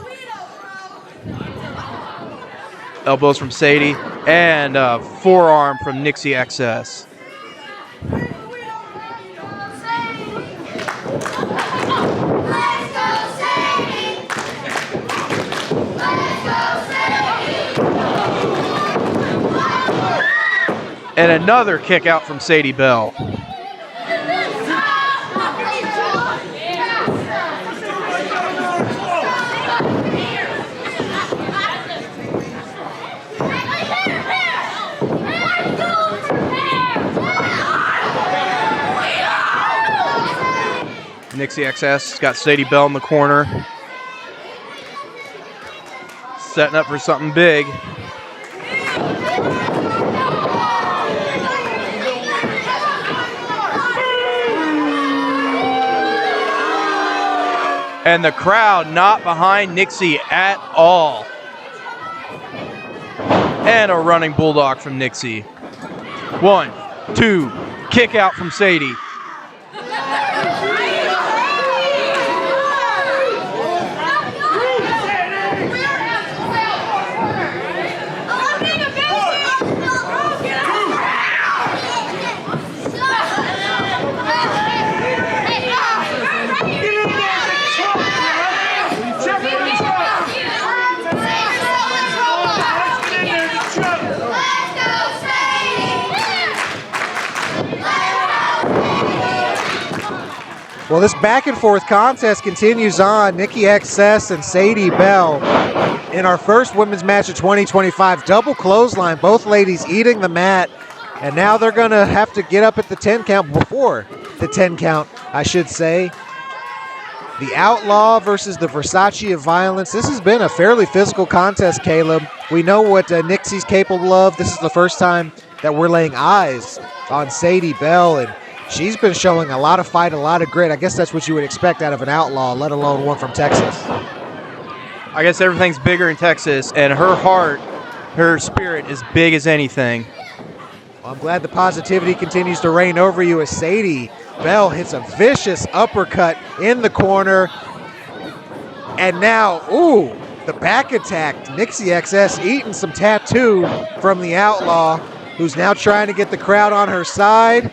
Elbows from Sadie, and a forearm from NIXI XS. And another kick out from Sadie Belle. NIXI XS got Sadie Belle in the corner. Setting up for something big. And the crowd not behind NIXI at all. And a running bulldog from NIXI. 1, 2, kick out from Sadie. Well, this back and forth contest continues on. NIXI XS and Sadie Belle in our first women's match of 2025. Double clothesline, both ladies eating the mat. And now they're going to have to get up at the 10 count, before the 10 count, I should say. The Outlaw versus the Versace of Violence. This has been a fairly physical contest, Caleb. We know what NIXI's capable of. This is the first time that we're laying eyes on Sadie Belle, and she's been showing a lot of fight, a lot of grit. I guess that's what you would expect out of an outlaw, let alone one from Texas. I guess everything's bigger in Texas, and her heart, her spirit is big as anything. Well, I'm glad the positivity continues to reign over you as Sadie Belle hits a vicious uppercut in the corner. And now, ooh, the back attack. NIXI XS eating some tattoo from the outlaw, who's now trying to get the crowd on her side.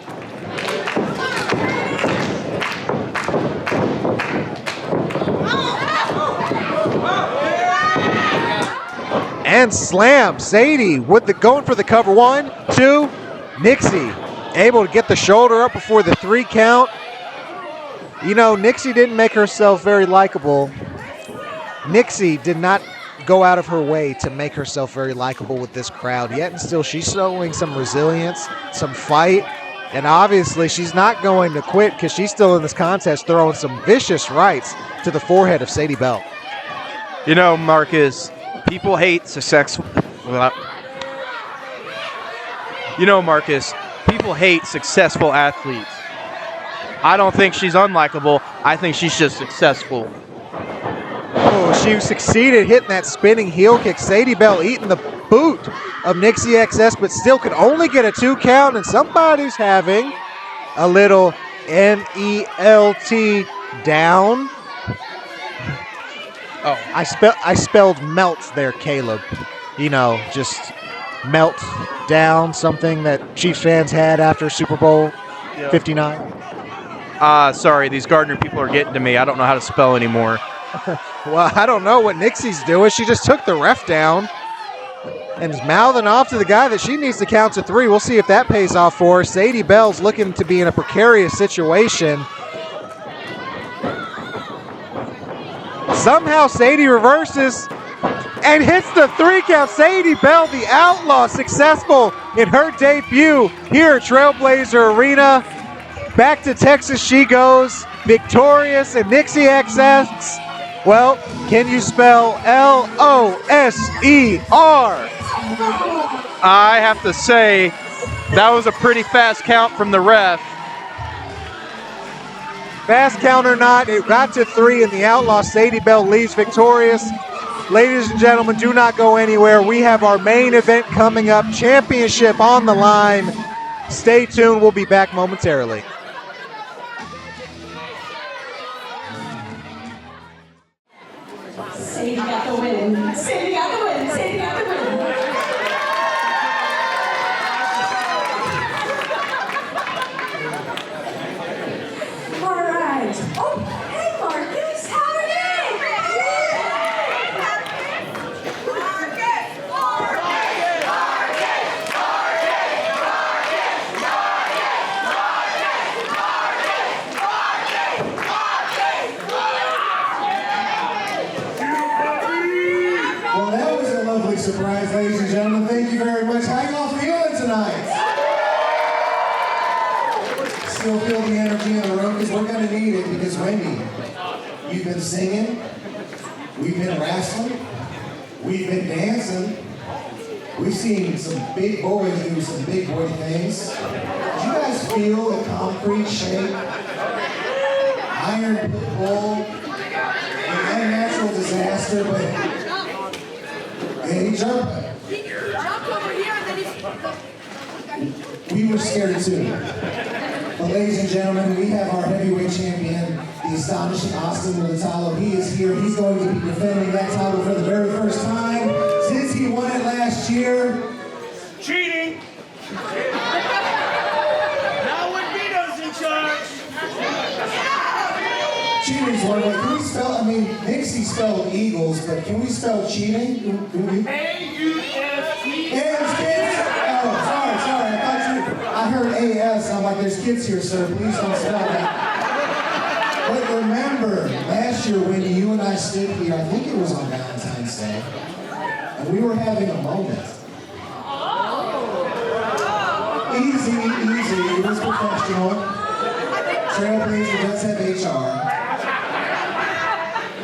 And slam. Sadie with going for the cover. 1, 2. NIXI able to get the shoulder up before the 3 count. You know, NIXI didn't make herself very likable. NIXI did not go out of her way to make herself very likable with this crowd. Yet and still, she's showing some resilience, some fight. And obviously, she's not going to quit because she's still in this contest throwing some vicious rights to the forehead of Sadie Belle. You know, Marcus, people hate successful. You know, Marcus, people hate successful athletes. I don't think she's unlikable. I think she's just successful. Oh, she succeeded hitting that spinning heel kick. Sadie Belle eating the boot of NIXI XS, but still could only get a 2 count, and somebody's having a little NELT down. Oh, I spelled melt there, Caleb. You know, just melt down, something that Chiefs fans had after Super Bowl 59. Sorry, these Gardner people are getting to me. I don't know how to spell anymore. Well, I don't know what NIXI's doing. She just took the ref down and is mouthing off to the guy that she needs to count to 3. We'll see if that pays off for her. Sadie Belle's looking to be in a precarious situation. Somehow Sadie reverses and hits the 3 count. Sadie Bell, the outlaw, successful in her debut here at Trailblazer Arena. Back to Texas she goes, victorious in NIXI XS. Well, can you spell L-O-S-E-R? I have to say, that was a pretty fast count from the ref. Fast count or not, it got to 3 and the outlaw Sadie Bell leaves victorious. Ladies and gentlemen, do not go anywhere. We have our main event coming up, championship on the line. Stay tuned, we'll be back momentarily. Sadie got the win. Sadie got the win. Sadie got the win. All right. Oh, hey, Marcus. How are you? Well, that was a lovely surprise, ladies and gentlemen. Thank you very much. How y'all feeling tonight? Still feel the energy in the room because we're going to need it because Wendy, you've been singing, we've been wrestling, we've been dancing, we've seen some big boys do some big boy things. Did you guys feel the concrete shake? Iron pit bull, an unnatural disaster, but he jumped. We were scared too. But ladies and gentlemen, we have our heavyweight champion, the astonishing Austin MULITALO. He is here. He's going to be defending that title for the very first time since he won it last year. Cheating! Now when Vito's in charge! Cheating's one way. Can we spell, I mean, NIXI spelled Eagles, but can we spell cheating? Can we? A-U-S-T. Oh, sorry. I heard A-S. I'm like, there's kids here, sir. Please don't spell that. But remember, last year, Wendy, you and I stood here, I think it was on Valentine's Day, and we were having a moment. Easy. It was professional. Trailblazer does have HR.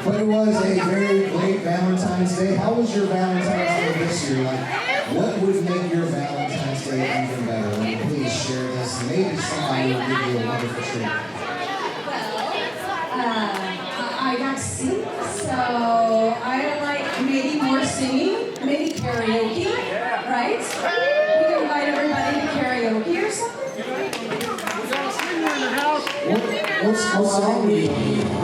But it was a very great Valentine's Day. How was your Valentine's Day this year? Like, what would make your Valentine's Day even better? Please share this. Maybe somebody will give you a wonderful treat. I got to sing, so I like maybe more singing, maybe karaoke, right? We can invite everybody to karaoke or something. What song do you want?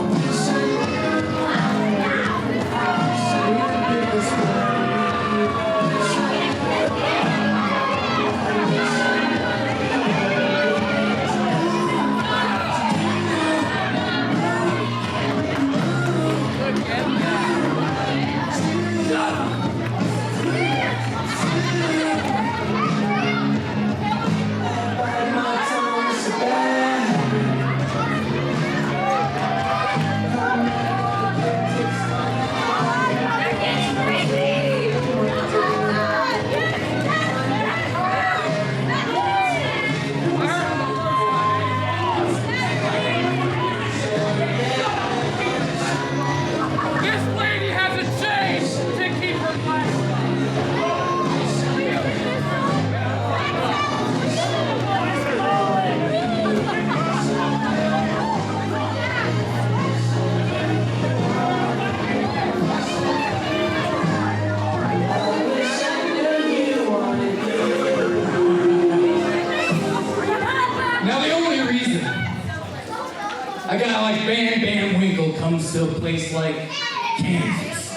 A guy like Bam Winkle comes to a place like Kansas.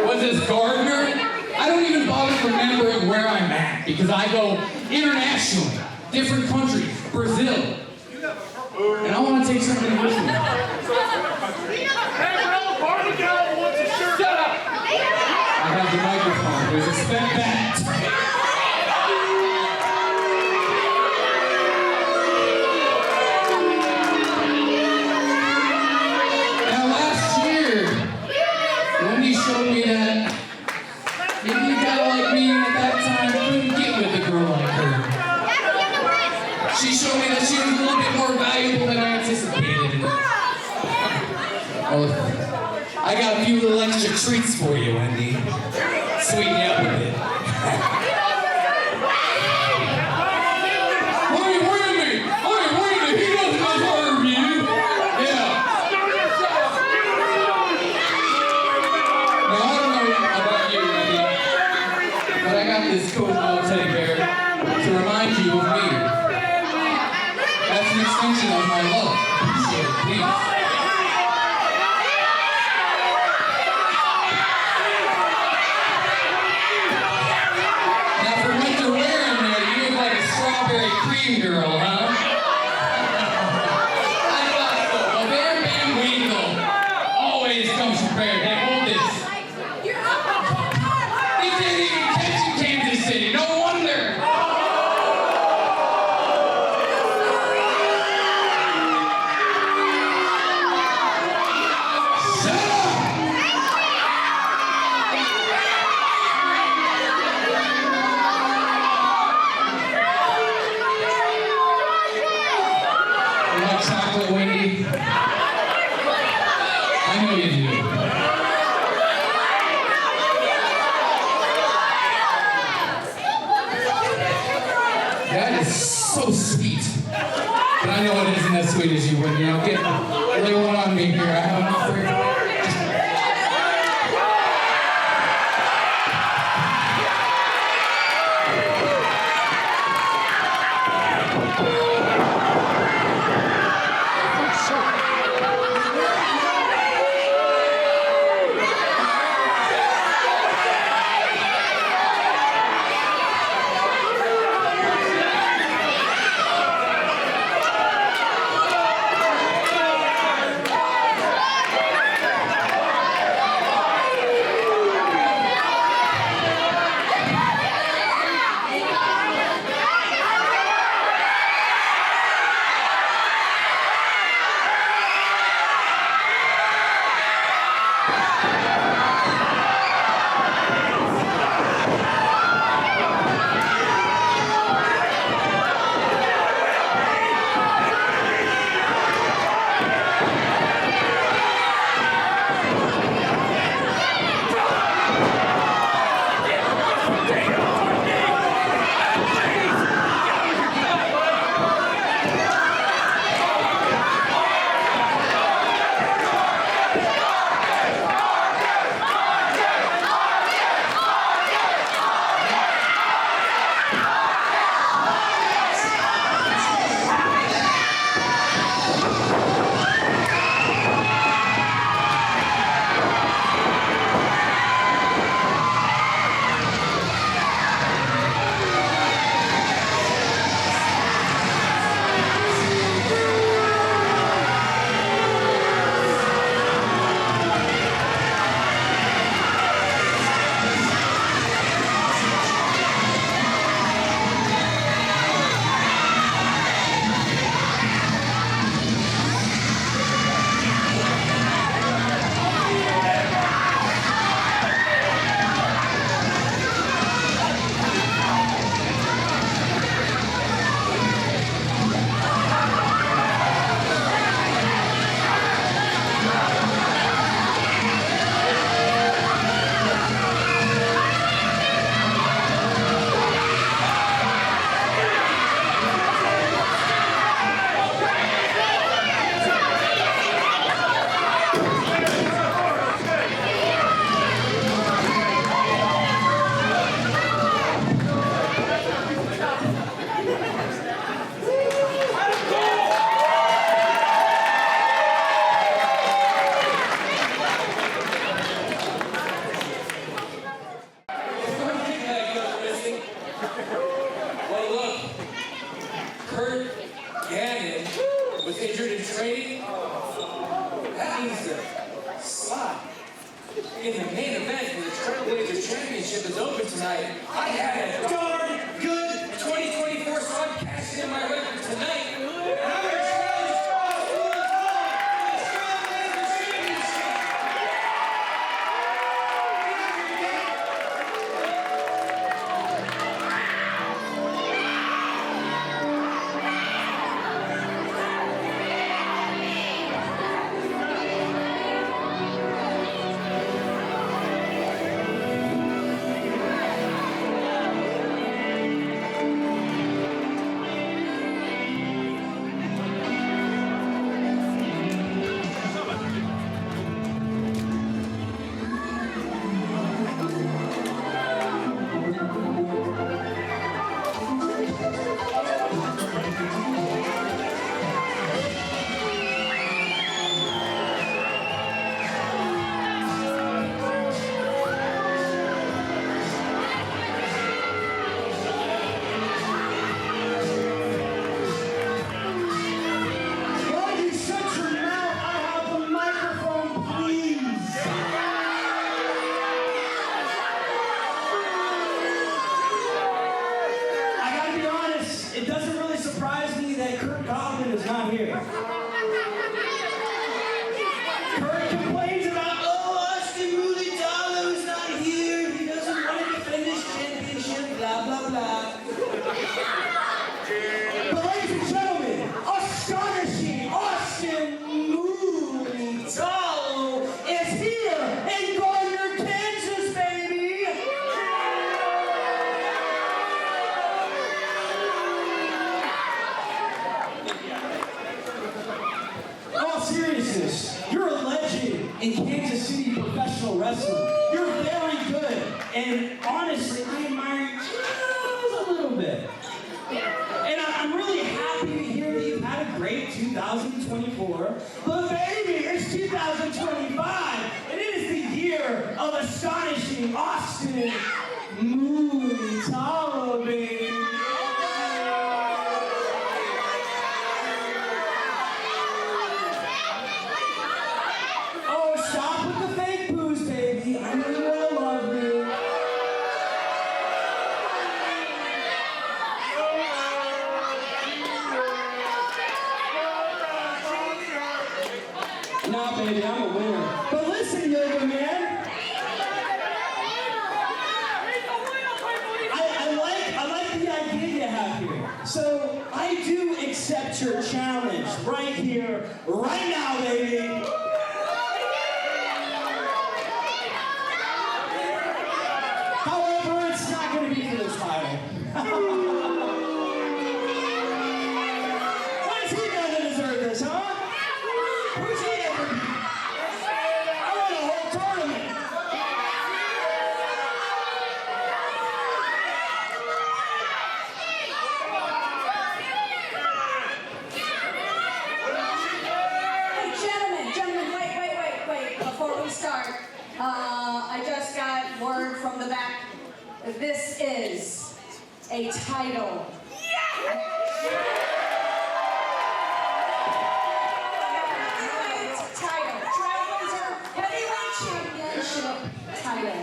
Was this Gardner? I don't even bother remembering where I'm at because I go internationally, different countries, Brazil. And I want to take something with me. Hey, well, Barbie girl wants a shirt. Shut up! I have the microphone. Please expect that. Now, last year, more valuable than I anticipated. Well, I got a few little extra treats for you, Wendy. Sweeten you up a bit. Hey, Wendy! Hey, Wendy! He doesn't deserve you! Yeah. Now, I don't know about you, Wendy, but I got this cool little teddy bear to remind you of me. That's an extension of my love. So, please. Girl, huh? I thought so. Well, there, man, Winkle always comes prepared. Hey, hold this. He didn't even catch in Kansas City. No wonder. Shut up! Chocolate, Wendy? I know you do. That is so sweet. But I know it isn't as sweet as you, Wendy. I'll get lay one on me here. I have enough for you. in the main event when the Trailblazer Championship is open tonight. I had a darn good 2024, so I'm cashing in my record tonight. And I'm going to challenge Trailblazer Championship. in Kansas City professional wrestling. You're very good, and honestly, I admire you just a little bit. And I'm really happy to hear that you've had a great 2024. But baby, it's 2025, and it is the year of astonishing Austin Mulitalo, baby. Oh, stop with the fake poos, baby. I know you all love me. Nah, baby, I'm a winner. But listen, yoga man. I like the idea you have here. So I do accept your challenge right here, right now, baby. However, it's not going to be for this title. What has he done to deserve this, huh? Who's he ever beat? I won a whole tournament. Hey, gentlemen, wait. Before we start, I just got word from the back. This is a title. Heavyweight title. Trailblazer Heavyweight Championship title.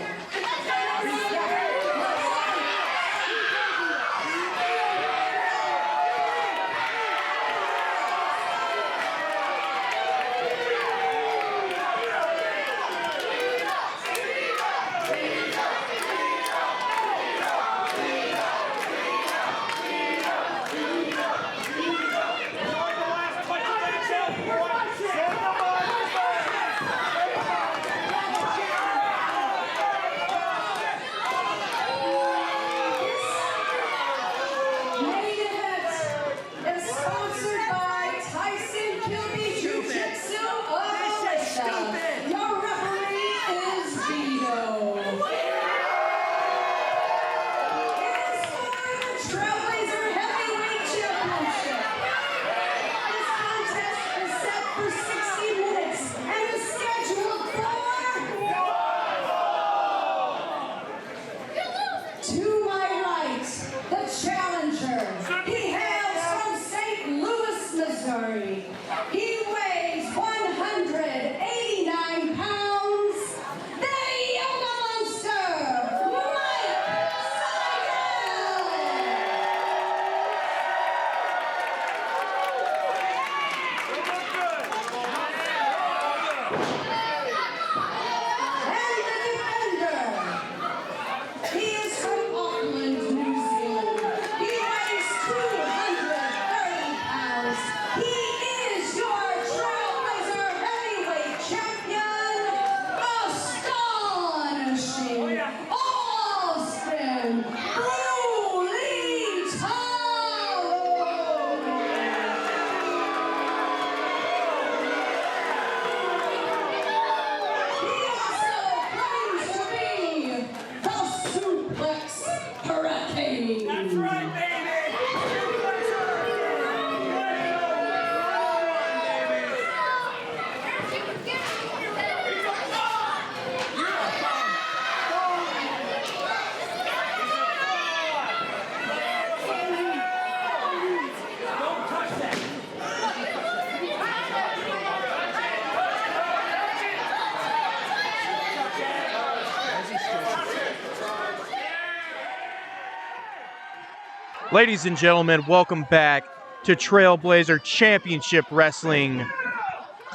Ladies and gentlemen, welcome back to Trailblazer Championship Wrestling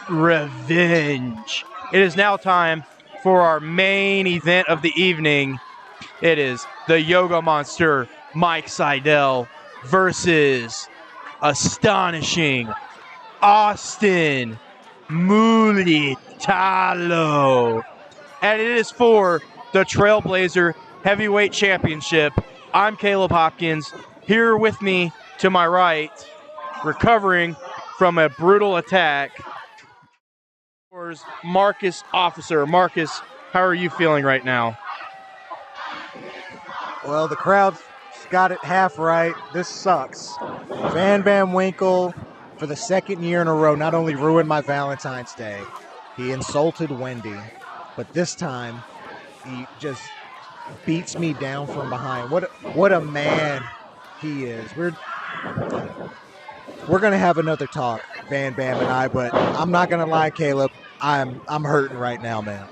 Revenge. It is now time for our main event of the evening. It is the Yoga Monster, Mike SYDAL, versus astonishing Austin Mulitalo. And it is for the Trailblazer Heavyweight Championship. I'm Caleb Hopkins. Here with me to my right, recovering from a brutal attack, GUST Marcus Officer. Marcus, how are you feeling right now? Well, the crowd's got it half right. This sucks. Van Winkle, for the second year in a row, not only ruined my Valentine's Day, he insulted Wendy, but this time he just beats me down from behind. What a man he is. We're gonna have another talk, Van Bam and I, but I'm not gonna lie, Caleb. I'm hurting right now, man.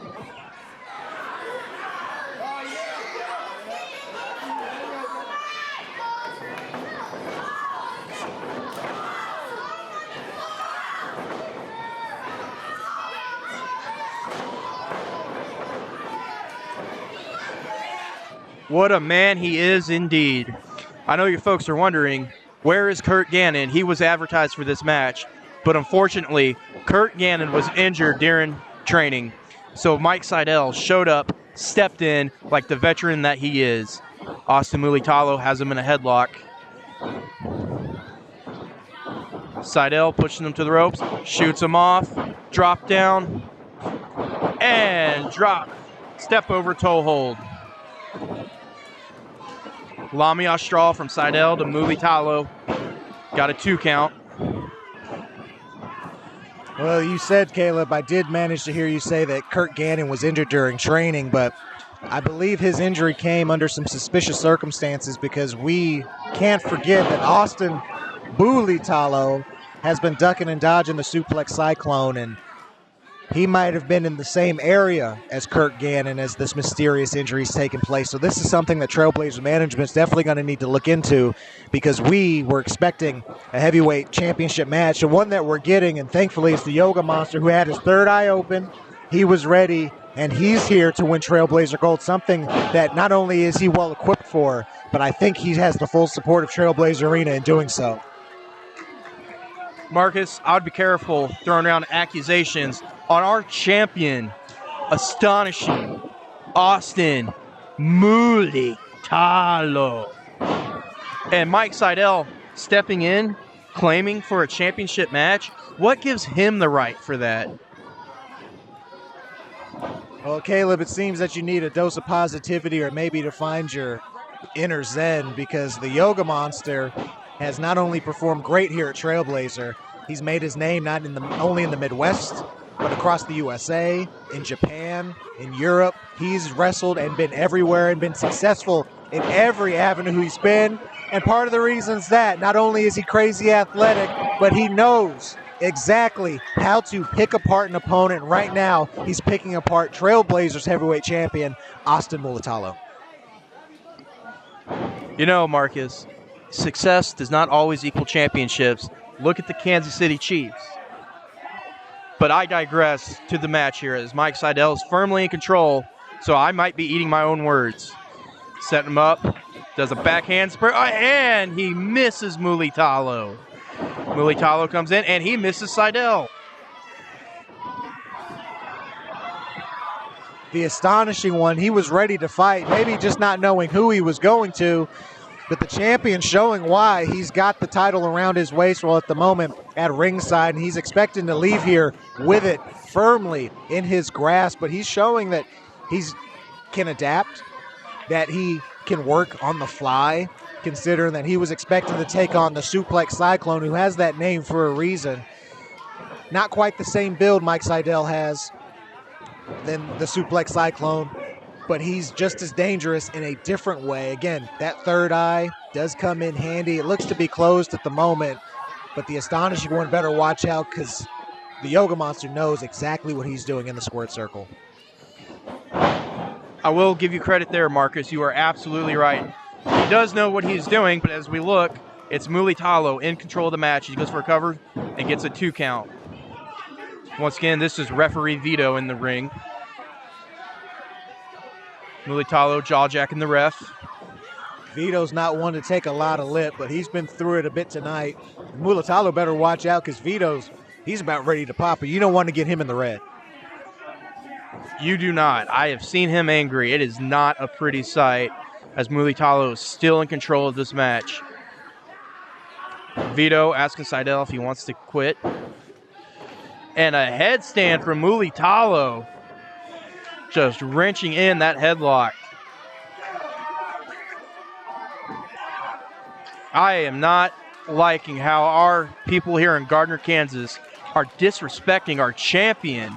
What a man he is indeed. I know you folks are wondering, where is Kurt Gannon? He was advertised for this match, but unfortunately, Kurt Gannon was injured during training. So Mike SYDAL showed up, stepped in like the veteran that he is. Austin Mulitalo has him in a headlock. SYDAL pushing him to the ropes, shoots him off, drop down, and drop. Step over toe hold. Lami Austral from SYDAL to Mulitalo. Got a 2 count. Well, you said, Caleb, I did manage to hear you say that Kurt Gannon was injured during training, but I believe his injury came under some suspicious circumstances because we can't forget that Austin Mulitalo has been ducking and dodging the suplex cyclone, and he might have been in the same area as Kurt Gannon as this mysterious injury is taking place. So this is something that Trailblazer management is definitely going to need to look into, because we were expecting a heavyweight championship match, and one that we're getting, and thankfully it's the Yoga Monster who had his third eye open. He was ready, and he's here to win Trailblazer Gold, something that not only is he well equipped for, but I think he has the full support of Trailblazer Arena in doing so. Marcus, I would be careful throwing around accusations on our champion, astonishing Austin Mulitalo. And Mike SYDAL stepping in, claiming for a championship match. What gives him the right for that? Well, Caleb, it seems that you need a dose of positivity or maybe to find your inner zen, because the Yoga Monster has not only performed great here at Trailblazer, he's made his name not only in the Midwest, but across the USA, in Japan, in Europe. He's wrestled and been everywhere and been successful in every avenue he's been. And part of the reason is that not only is he crazy athletic, but he knows exactly how to pick apart an opponent. Right now, he's picking apart Trailblazers heavyweight champion, Austin Mulitalo. You know, Marcus, success does not always equal championships. Look at the Kansas City Chiefs. But I digress to the match here, as Mike SYDAL is firmly in control, so I might be eating my own words. Setting him up, does a backhand spur, and he misses Mulitalo. Mulitalo comes in, and he misses SYDAL. The astonishing one, he was ready to fight, maybe just not knowing who he was going to, but the champion showing why. He's got the title around his waist while at the moment at ringside, and he's expecting to leave here with it firmly in his grasp, but he's showing that he can adapt, that he can work on the fly, considering that he was expecting to take on the Suplex Cyclone, who has that name for a reason. Not quite the same build Mike SYDAL has than the Suplex Cyclone, but he's just as dangerous in a different way. Again, that third eye does come in handy. It looks to be closed at the moment, but the astonishing one better watch out, because the Yoga Monster knows exactly what he's doing in the squared circle. I will give you credit there, Marcus. You are absolutely right. He does know what he's doing, but as we look, it's Mulitalo in control of the match. He goes for a cover and gets a 2 count. Once again, this is referee Vito in the ring. Mulitalo jaw-jacking the ref. Vito's not one to take a lot of lip, but he's been through it a bit tonight. Mulitalo better watch out, because he's about ready to pop, but you don't want to get him in the red. You do not. I have seen him angry. It is not a pretty sight, as Mulitalo is still in control of this match. Vito asking SYDAL if he wants to quit. And a headstand from Mulitalo. Just wrenching in that headlock. I am not liking how our people here in Gardner, Kansas are disrespecting our champion.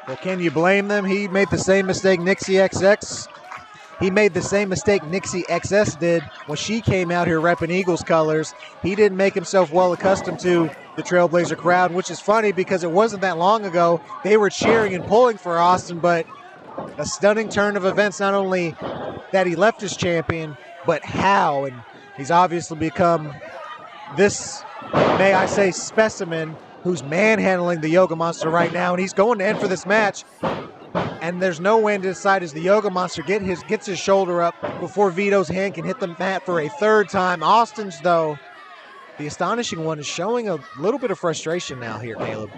Well, can you blame them? He made the same mistake NIXI XX. He made the same mistake NIXI XS did when she came out here repping Eagles colors. He didn't make himself well accustomed to the Trailblazer crowd, which is funny because it wasn't that long ago. They were cheering and pulling for Austin, but a stunning turn of events, not only that he left his champion, but how. And he's obviously become this, may I say, specimen who's manhandling the Yoga Monster right now, and he's going to end for this match. And there's no way to decide as the Yoga Monster gets his shoulder up before Vito's hand can hit the mat for a third time. Austin's, though, the astonishing one, is showing a little bit of frustration now here, Caleb.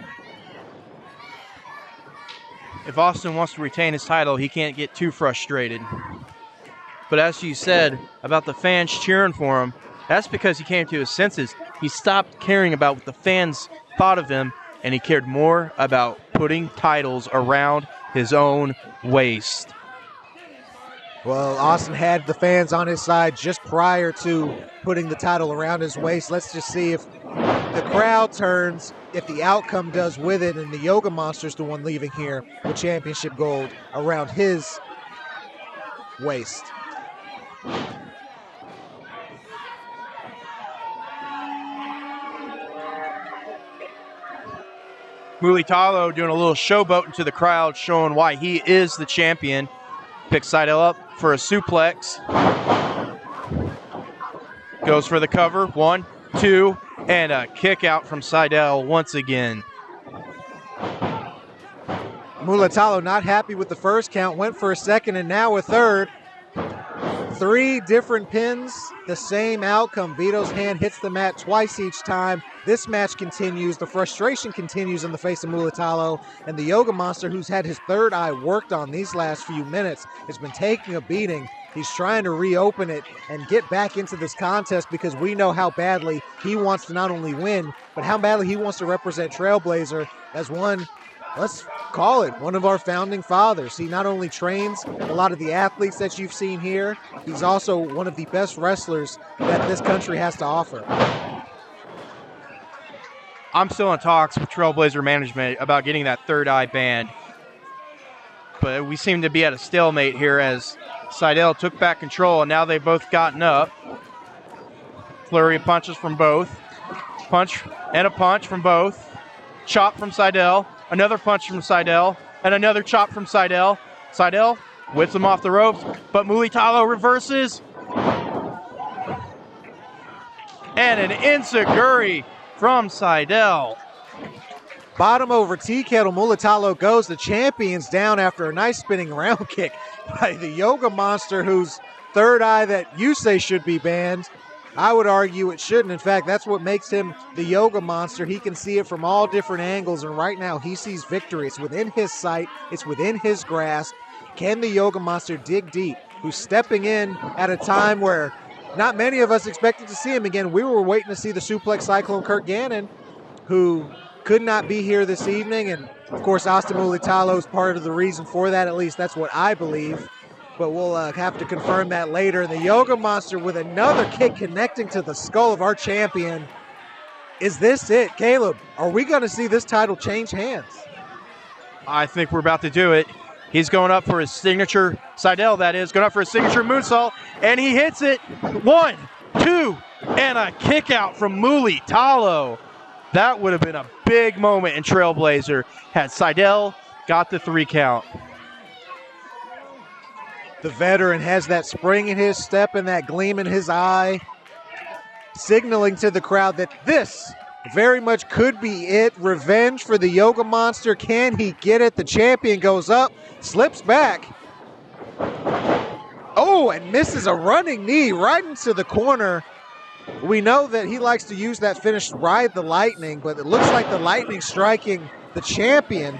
If Austin wants to retain his title, he can't get too frustrated. But as you said about the fans cheering for him, that's because he came to his senses. He stopped caring about what the fans thought of him, and he cared more about putting titles around his own waist. Well, Austin had the fans on his side just prior to putting the title around his waist. Let's just see if the crowd turns, if the outcome does with it, and the Yoga Monster's the one leaving here with championship gold around his waist. Mulitalo doing a little showboat into the crowd, showing why he is the champion. Picks SYDAL up for a suplex. Goes for the cover. 1, 2, and a kick out from SYDAL once again. Mulitalo not happy with the first count, went for a second and now a third. 3 different pins, the same outcome. Vito's hand hits the mat twice each time. This match continues. The frustration continues in the face of Mulitalo, and the Yoga Monster, who's had his third eye worked on these last few minutes, has been taking a beating. He's trying to reopen it and get back into this contest because we know how badly he wants to not only win, but how badly he wants to represent Trailblazer as one, let's call it, one of our founding fathers. He not only trains a lot of the athletes that you've seen here, he's also one of the best wrestlers that this country has to offer. I'm still in talks with Trailblazer management about getting that third eye banned. But we seem to be at a stalemate here as SYDAL took back control, and now they've both gotten up. Flurry of punches from both. Punch and a punch from both. Chop from SYDAL. Another punch from SYDAL. And another chop from SYDAL. SYDAL whips him off the ropes, but Mulitalo reverses. And an enziguri from SYDAL. Bottom over tea kettle, Mulitalo goes. The champion's down after a nice spinning round kick by the Yoga Monster, whose third eye that you say should be banned. I would argue it shouldn't. In fact, that's what makes him the Yoga Monster. He can see it from all different angles, and right now he sees victory. It's within his sight. It's within his grasp. Can the Yoga Monster dig deep? Who's stepping in at a time where not many of us expected to see him again. We were waiting to see the Suplex Cyclone Kurt Gannon, who could not be here this evening. And, of course, Austin Mulitalo is part of the reason for that. At least that's what I believe. But we'll have to confirm that later. And the Yoga Monster with another kick connecting to the skull of our champion. Is this it, Caleb? Are we going to see this title change hands? I think we're about to do it. He's going up for his signature, SYDAL that is, going up for his signature moonsault, and he hits it. 1, 2, and a kick out from Mulitalo. That would have been a big moment in Trailblazer had SYDAL got the 3 count. The veteran has that spring in his step and that gleam in his eye, signaling to the crowd that this very much could be it. Revenge for the Yoga Monster. Can he get it? The champion goes up, slips back. Oh, and misses a running knee right into the corner. We know that he likes to use that finish, ride the lightning, but it looks like the lightning striking the champion.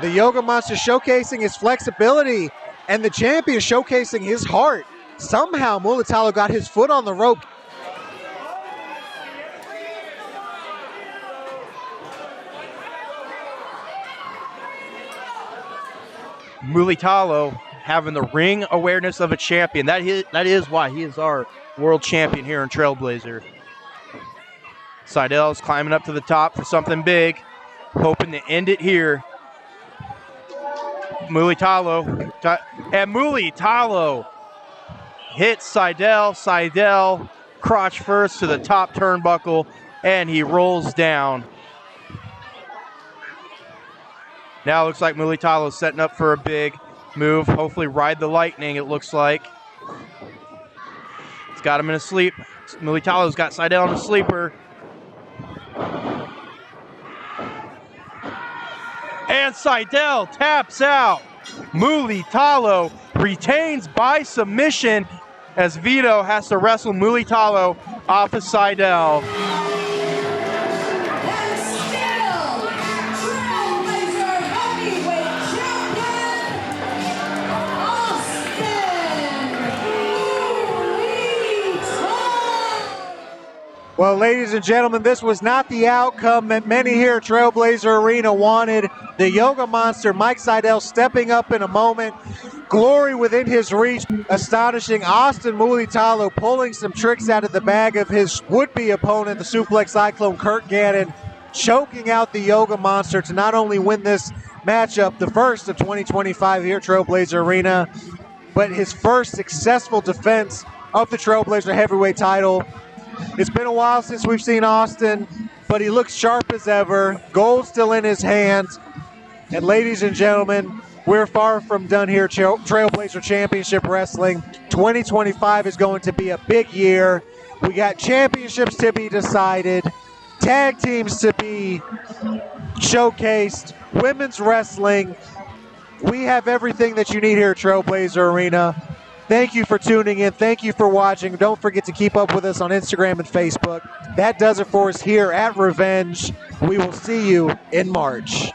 The Yoga Monster showcasing his flexibility, and the champion showcasing his heart. Somehow Mulitalo got his foot on the rope. Mulitalo having the ring awareness of a champion. That is why he is our world champion here in Trailblazer. SYDAL is climbing up to the top for something big, hoping to end it here. Mulitalo, and Mulitalo hits SYDAL. SYDAL crotch first to the top turnbuckle, and he rolls down. Now it looks like Mulitalo's setting up for a big move. Hopefully ride the lightning, it looks like. It's got him in a sleep. Mulitalo's got SYDAL in a sleeper. And SYDAL taps out. Mulitalo retains by submission as Vito has to wrestle Mulitalo off of SYDAL. And still, Trailblazer Heavyweight Champion, Austin. Well, ladies and gentlemen, this was not the outcome that many here at Trailblazer Arena wanted. The Yoga Monster, Mike SYDAL, stepping up in a moment. Glory within his reach, astonishing Austin Mulitalo, pulling some tricks out of the bag of his would-be opponent, the Suplex Cyclone Kurt Gannon, choking out the Yoga Monster to not only win this matchup, the first of 2025 here at Trailblazer Arena, but his first successful defense of the Trailblazer Heavyweight title. It's been a while since we've seen Austin, but he looks sharp as ever. Gold still in his hands. And ladies and gentlemen, we're far from done here, Trailblazer Championship Wrestling. 2025 is going to be a big year. We got championships to be decided, tag teams to be showcased, women's wrestling. We have everything that you need here at Trailblazer Arena. Thank you for tuning in. Thank you for watching. Don't forget to keep up with us on Instagram and Facebook. That does it for us here at Revenge. We will see you in March.